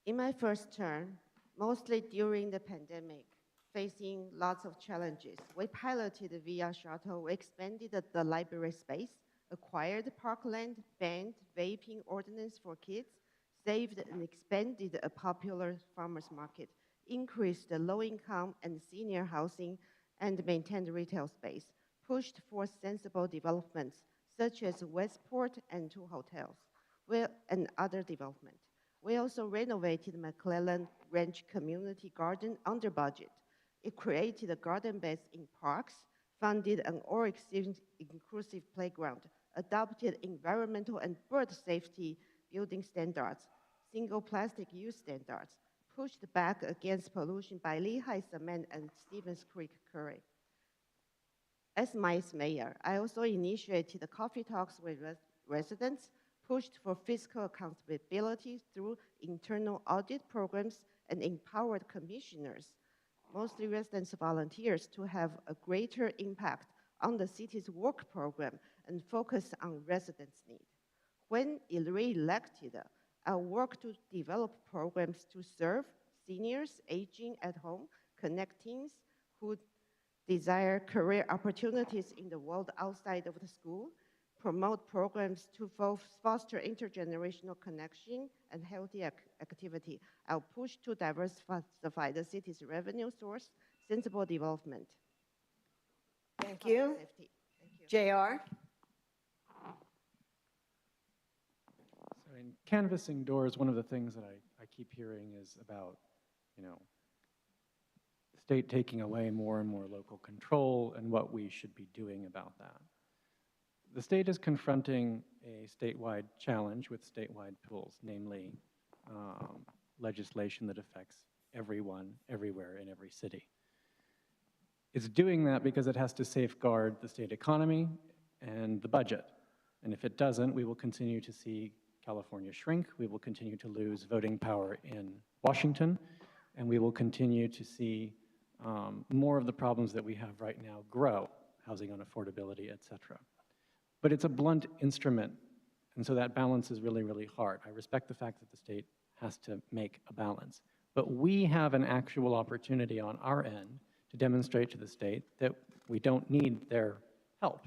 [SPEAKER 5] In my first term, mostly during the pandemic, facing lots of challenges, we piloted the VR shuttle, we expanded the library space, acquired parkland, banned vaping ordinance for kids, saved and expanded a popular farmers market, increased the low-income and senior housing, and maintained retail space, pushed for sensible developments such as Westport and 2 hotels, and other development. We also renovated McClellan Ranch Community Garden under budget. It created a garden beds in parks, funded an all-inclusive playground, adopted environmental and bird safety building standards, single plastic use standards, pushed back against pollution by Lehigh Cement and Stevens Creek Quarry. As vice mayor, I also initiated the coffee talks with residents, pushed for fiscal accountability through internal audit programs, and empowered commissioners, mostly residents volunteers, to have a greater impact on the city's work program and focus on residents' needs. When re-elected, I work to develop programs to serve seniors aging at home, connect teens who desire career opportunities in the world outside of the school, promote programs to foster intergenerational connection and healthy activity. I'll push to diversify the city's revenue source, sensible development.
[SPEAKER 2] Thank you.
[SPEAKER 5] Safety. Thank you.
[SPEAKER 2] JR?
[SPEAKER 6] So in canvassing doors, one of the things that I keep hearing is about, the state taking away more and more local control and what we should be doing about that. The state is confronting a statewide challenge with statewide tools, namely legislation that affects everyone, everywhere, in every city. It's doing that because it has to safeguard the state economy and the budget. And if it doesn't, we will continue to see California shrink, we will continue to lose voting power in Washington, and we will continue to see more of the problems that we have right now grow, housing unaffordability, et cetera. But it's a blunt instrument, and so that balance is really, really hard. I respect the fact that the state has to make a balance. But we have an actual opportunity on our end to demonstrate to the state that we don't need their help.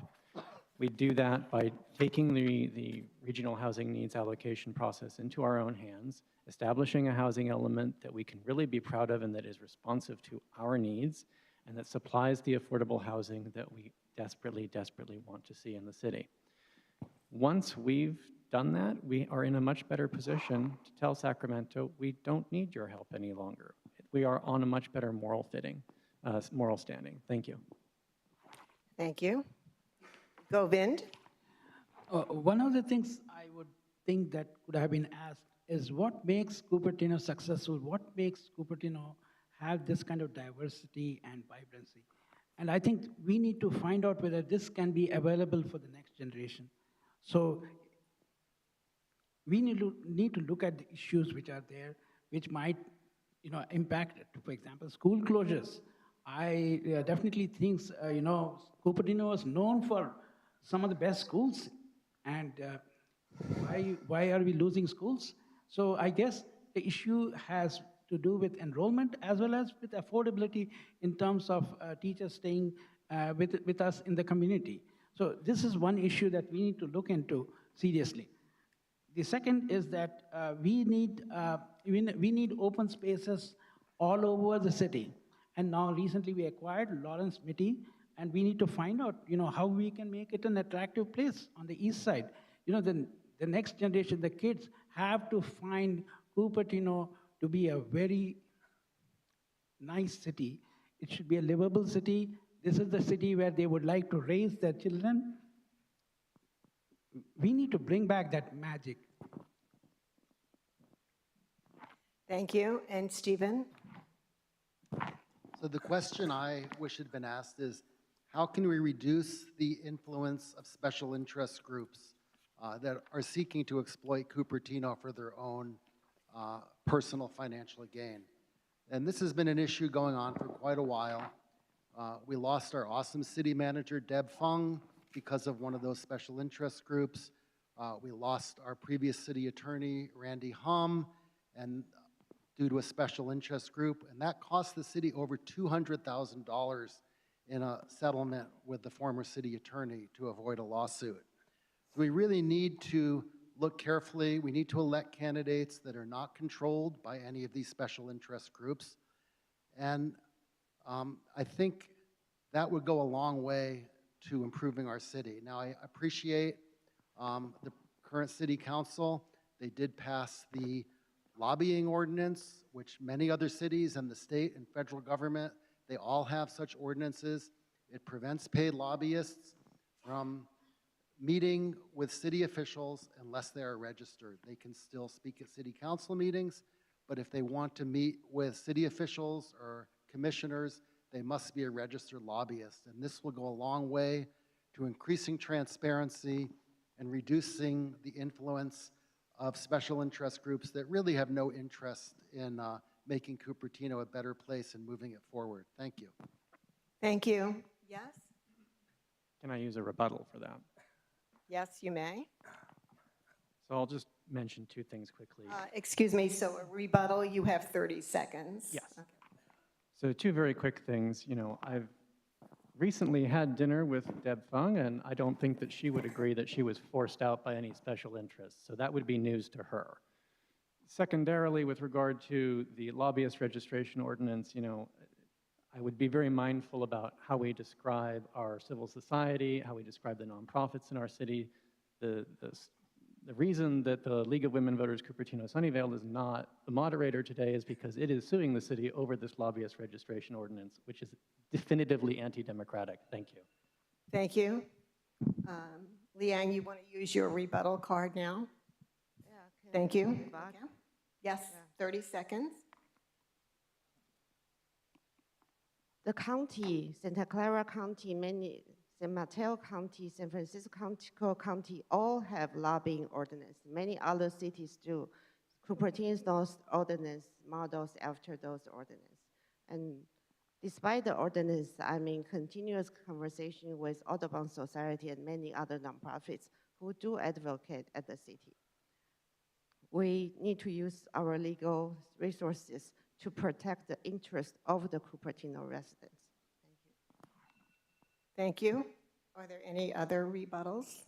[SPEAKER 6] We do that by taking the regional housing needs allocation process into our own hands, establishing a housing element that we can really be proud of and that is responsive to our needs, and that supplies the affordable housing that we desperately, desperately want to see in the city. Once we've done that, we are in a much better position to tell Sacramento, we don't need your help any longer. We are on a much better moral standing. Thank you.
[SPEAKER 2] Thank you. Govind?
[SPEAKER 7] One of the things I would think that could have been asked is what makes Cupertino successful? What makes Cupertino have this kind of diversity and vibrancy? And I think we need to find out whether this can be available for the next generation. So we need to look at the issues which are there, which might impact it. For example, school closures. I definitely think, Cupertino is known for some of the best schools, and why are we losing schools? So I guess the issue has to do with enrollment as well as with affordability in terms of teachers staying with us in the community. So this is one issue that we need to look into seriously. The second is that we need open spaces all over the city. And now recently we acquired Lawrence Mitty, and we need to find out, how we can make it an attractive place on the east side. The next generation, the kids, have to find Cupertino to be a very nice city. It should be a livable city this is the city where they would like to raise their children. We need to bring back that magic.
[SPEAKER 2] Thank you. And Stephen?
[SPEAKER 8] So the question I wish had been asked is, how can we reduce the influence of special interest groups that are seeking to exploit Cupertino for their own personal financial gain? And this has been an issue going on for quite a while. We lost our awesome city manager, Deb Fung, because of one of those special interest groups. We lost our previous city attorney, Randy Hum, and due to a special interest group, and that cost the city over $200,000 in a settlement with the former city attorney to avoid a lawsuit. So we really need to look carefully. We need to elect candidates that are not controlled by any of these special interest groups. And I think that would go a long way to improving our city. Now, I appreciate the current city council. They did pass the lobbying ordinance, which many other cities and the state and federal government, they all have such ordinances. It prevents paid lobbyists from meeting with city officials unless they are registered. They can still speak at city council meetings, but if they want to meet with city officials or commissioners, they must be a registered lobbyist. And this will go a long way to increasing transparency and reducing the influence of special interest groups that really have no interest in making Cupertino a better place and moving it forward. Thank you.
[SPEAKER 2] Thank you. Yes?
[SPEAKER 6] Can I use a rebuttal for that?
[SPEAKER 2] Yes, you may.
[SPEAKER 6] So I'll just mention two things quickly.
[SPEAKER 2] Excuse me, so a rebuttal, you have 30 seconds.
[SPEAKER 6] Yes.
[SPEAKER 2] Okay.
[SPEAKER 6] So two very quick things. You know, I've recently had dinner with Deb Fung, and I don't think that she would agree that she was forced out by any special interests. So that would be news to her. Secondarily, with regard to the lobbyist registration ordinance, you know, I would be very mindful about how we describe our civil society, how we describe the nonprofits in our city. The reason that the League of Women Voters Cupertino Sunnyvale is not the moderator today is because it is suing the city over this lobbyist registration ordinance, which is definitively anti-democratic. Thank you.
[SPEAKER 2] Thank you. Leanne, you want to use your rebuttal card now?
[SPEAKER 5] Yeah,
[SPEAKER 2] Thank you.
[SPEAKER 5] back?
[SPEAKER 2] Okay. Yes, 30 seconds.
[SPEAKER 5] The county, Santa Clara County, San Mateo County, San Francisco County, all have lobbying ordinance. Many other cities do. Cupertino's those ordinance models after those ordinance. And despite the ordinance, I'm in continuous conversation with Audubon Society and many other nonprofits who do advocate at the city. We need to use our legal resources to protect the interest of the Cupertino residents.
[SPEAKER 2] Thank you. Are there any other rebuttals?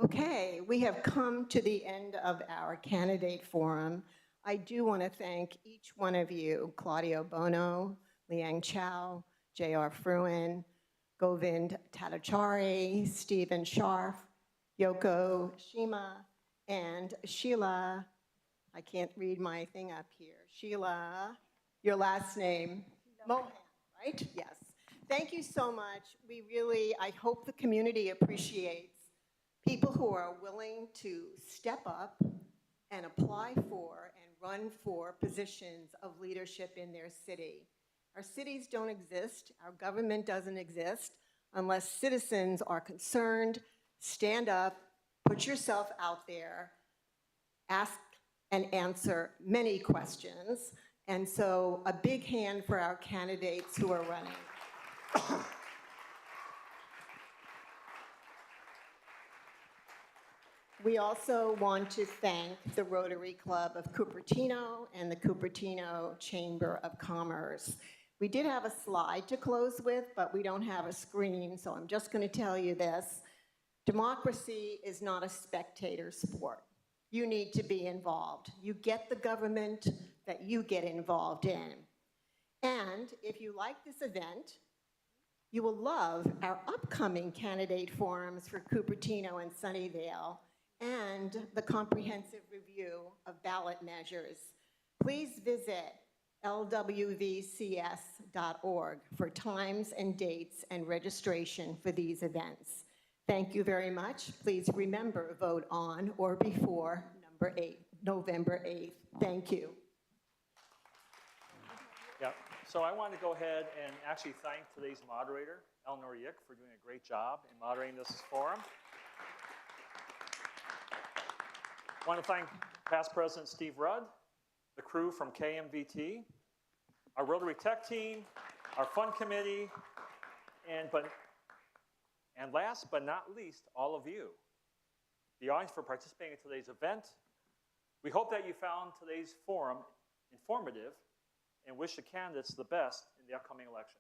[SPEAKER 2] Okay, we have come to the end of our candidate forum. I do want to thank each one of you, Claudio Bono, Liang Chow, J.R. Fruin, Govind Tatachari, Stephen Scharf, Yoko Shima, and Sheila, I can't read my thing up here. Sheila, your last name, Mohan, right? Yes. Thank you so much. I hope the community appreciates people who are willing to step up and apply for and run for positions of leadership in their city. Our cities don't exist, our government doesn't exist unless citizens are concerned, stand up, put yourself out there, ask and answer many questions. And so a big hand for our candidates who are running. We also want to thank the Rotary Club of Cupertino and the Cupertino Chamber of Commerce. We did have a slide to close with, but we don't have a screen, so I'm just going to tell you this. Democracy is not a spectator sport. You need to be involved. You get the government that you get involved in. And if you like this event, you will love our upcoming candidate forums for Cupertino and Sunnyvale and the comprehensive review of ballot measures. Please visit lwvcs.org for times and dates and registration for these events. Thank you very much. Please remember, vote on or before November 8th. Thank you.
[SPEAKER 3] Yeah, so I want to go ahead and actually thank today's moderator, Eleanor Yick, for doing a great job in moderating this forum. I want to thank past President Steve Rudd, the crew from KMVT, our Rotary Tech team, our Fund Committee, and last but not least, all of you, the audience, for participating in today's event. We hope that you found today's forum informative and wish the candidates the best in the upcoming election.